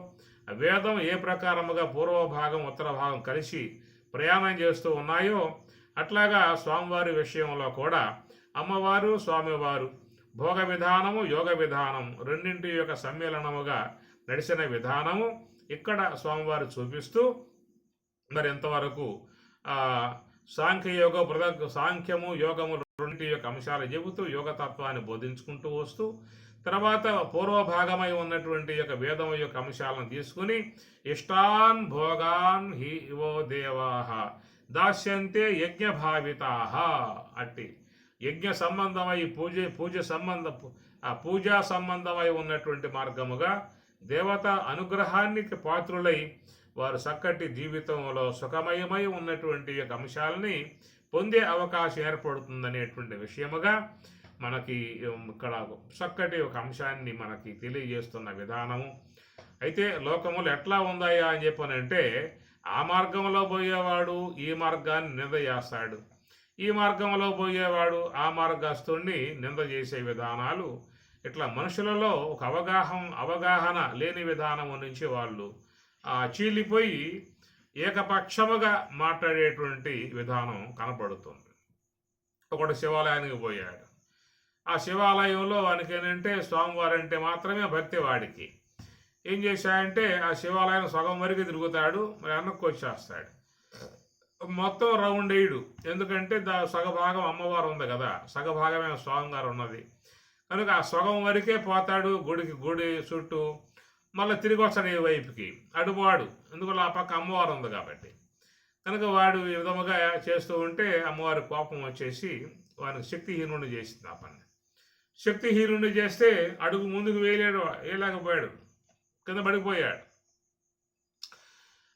వేదం ఏ ప్రకారముగా పూర్వభాగం ఉత్తర భాగం కలిసి ప్రయాణం చేస్తూ ఉన్నాయో అట్లాగా స్వామివారి విషయంలో కూడా అమ్మవారు స్వామివారు భోగ విధానము యోగ విధానం రెండింటి యొక్క సమ్మేళనముగా నడిచిన విధానము ఇక్కడ స్వామివారు చూపిస్తూ మరి ఎంతవరకు సాంఖ్యయోగ సాంఖ్యము యోగము రెండింటి యొక్క అంశాలు చెబుతూ యోగతత్వాన్ని బోధించుకుంటూ వస్తూ తర్వాత పూర్వభాగమై ఉన్నటువంటి యొక్క వేదం యొక్క అంశాలను తీసుకుని ఇష్టాన్ భోగాన్ హి ఓ దేవాహ దాస్యంతే యజ్ఞభావితాహ అట్టి యజ్ఞ సంబంధమై పూజా సంబంధమై ఉన్నటువంటి మార్గముగా దేవత అనుగ్రహానికి పాత్రులై వారు చక్కటి జీవితంలో సుఖమయమై ఉన్నటువంటి యొక్క అంశాలని పొందే అవకాశం ఏర్పడుతుందనేటువంటి విషయముగా మనకి ఇక్కడ చక్కటి ఒక అంశాన్ని మనకి తెలియజేస్తున్న విధానము. అయితే లోకములు ఎట్లా ఉందాయా అని చెప్పనంటే ఆ మార్గంలో పోయేవాడు ఈ మార్గాన్ని నింద చేస్తాడు, ఈ మార్గంలో పోయేవాడు ఆ మార్గస్తుడిని నింద చేసే విధానాలు ఇట్లా మనుషులలో ఒక అవగాహన లేని విధానం నుంచి వాళ్ళు చీలిపోయి ఏకపక్షముగా మాట్లాడేటువంటి విధానం కనపడుతుంది. ఒకడు శివాలయానికి పోయాడు, ఆ శివాలయంలో వానికి ఏంటంటే స్వామివారంటే మాత్రమే భక్తి వాడికి. ఏం చేశాడంటే ఆ శివాలయం సగం వరకు తిరుగుతాడు, మరి వెనక్కి వచ్చేస్తాడు, మొత్తం రౌండ్ వేయడు. ఎందుకంటే సగభాగం అమ్మవారు ఉంది కదా, సగభాగమే స్వామివారు ఉన్నది కనుక ఆ సగం వరకే పోతాడు గుడి చుట్టూ, మళ్ళీ తిరిగి వస్తాడు ఈ వైపుకి అడుగువాడు, ఎందుకంటే ఆ పక్క అమ్మవారు ఉంది కాబట్టి. కనుక వాడు ఈ విధముగా చేస్తూ ఉంటే అమ్మవారి కోపం వచ్చేసి వాడికి శక్తిహీనుడిని చేసింది. ఆ పని శక్తిహీనుడిని చేస్తే అడుగు ముందుకు వేయలేకపోయాడు, కింద పడిపోయాడు.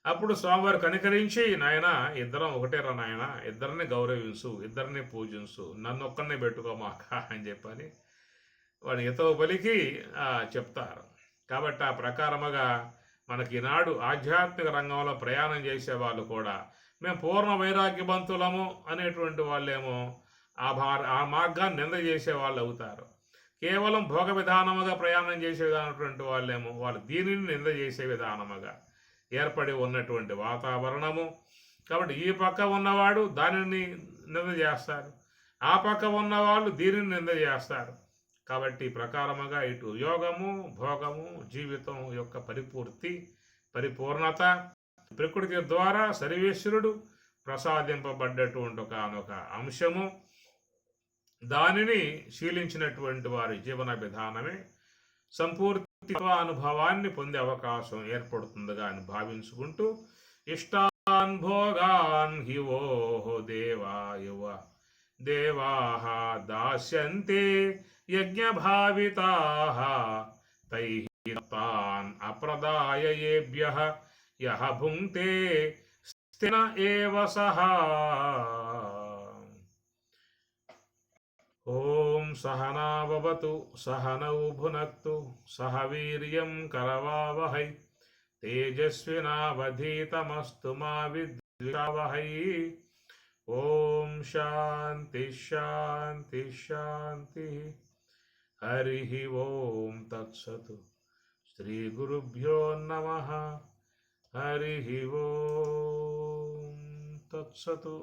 అప్పుడు స్వామివారు కనికరించి, నాయన ఇద్దరం ఒకటేరా నాయన, ఇద్దరిని గౌరవించు, ఇద్దరిని పూజించు, నన్ను ఒక్కడినే పెట్టుకోమాక అని చెప్పని వాడు హితవు పలికి చెప్తారు. కాబట్టి ఆ ప్రకారముగా మనకి ఈనాడు ఆధ్యాత్మిక రంగంలో ప్రయాణం చేసే వాళ్ళు కూడా మేము పూర్ణ వైరాగ్యవంతులము అనేటువంటి వాళ్ళేమో ఆ మార్గాన్ని నింద చేసే వాళ్ళు అవుతారు. కేవలం భోగ విధానముగా ప్రయాణం చేసే విధానటువంటి వాళ్ళేమో వాళ్ళు దీనిని నింద చేసే విధానముగా ఏర్పడి ఉన్నటువంటి వాతావరణము. కాబట్టి ఈ పక్క ఉన్నవాడు దానిని నింద చేస్తారు, ఆ పక్క ఉన్నవాళ్ళు దీనిని నింద చేస్తారు. కాబట్టి ప్రకారముగా ఇటు యోగము భోగము జీవితం యొక్క పరిపూర్ణత ప్రకృతి ద్వారా సర్వేశ్వరుడు ప్రసాదింపబడ్డటువంటి ఒకనొక అంశము. దానిని శీలించినటువంటి వారి జీవన విధానమే సంపూర్తి అనుభవాన్ని పొందే అవకాశం ఏర్పడుతుందిగా అని భావించుకుంటూ ఇష్టాన్ భోగాన్ హి ఓ దేవాః దాస్యంతే యజ్ఞభావితాః తైః తాన్ అప్రదాయేభ్యః యః భుంక్తే స్థిన ఏవ సః. ఓం సహనా భవతు సహనౌ భునక్తు సహ వీర్యం కరవావహై తేజస్వినావధీతమస్తు మా విద్విషావహై. ఓం శాంతి శాంతి శాంతి. హరి ఓం తత్సతు. శ్రీ గురుభ్యో నమః. హరి ఓం తత్సతు.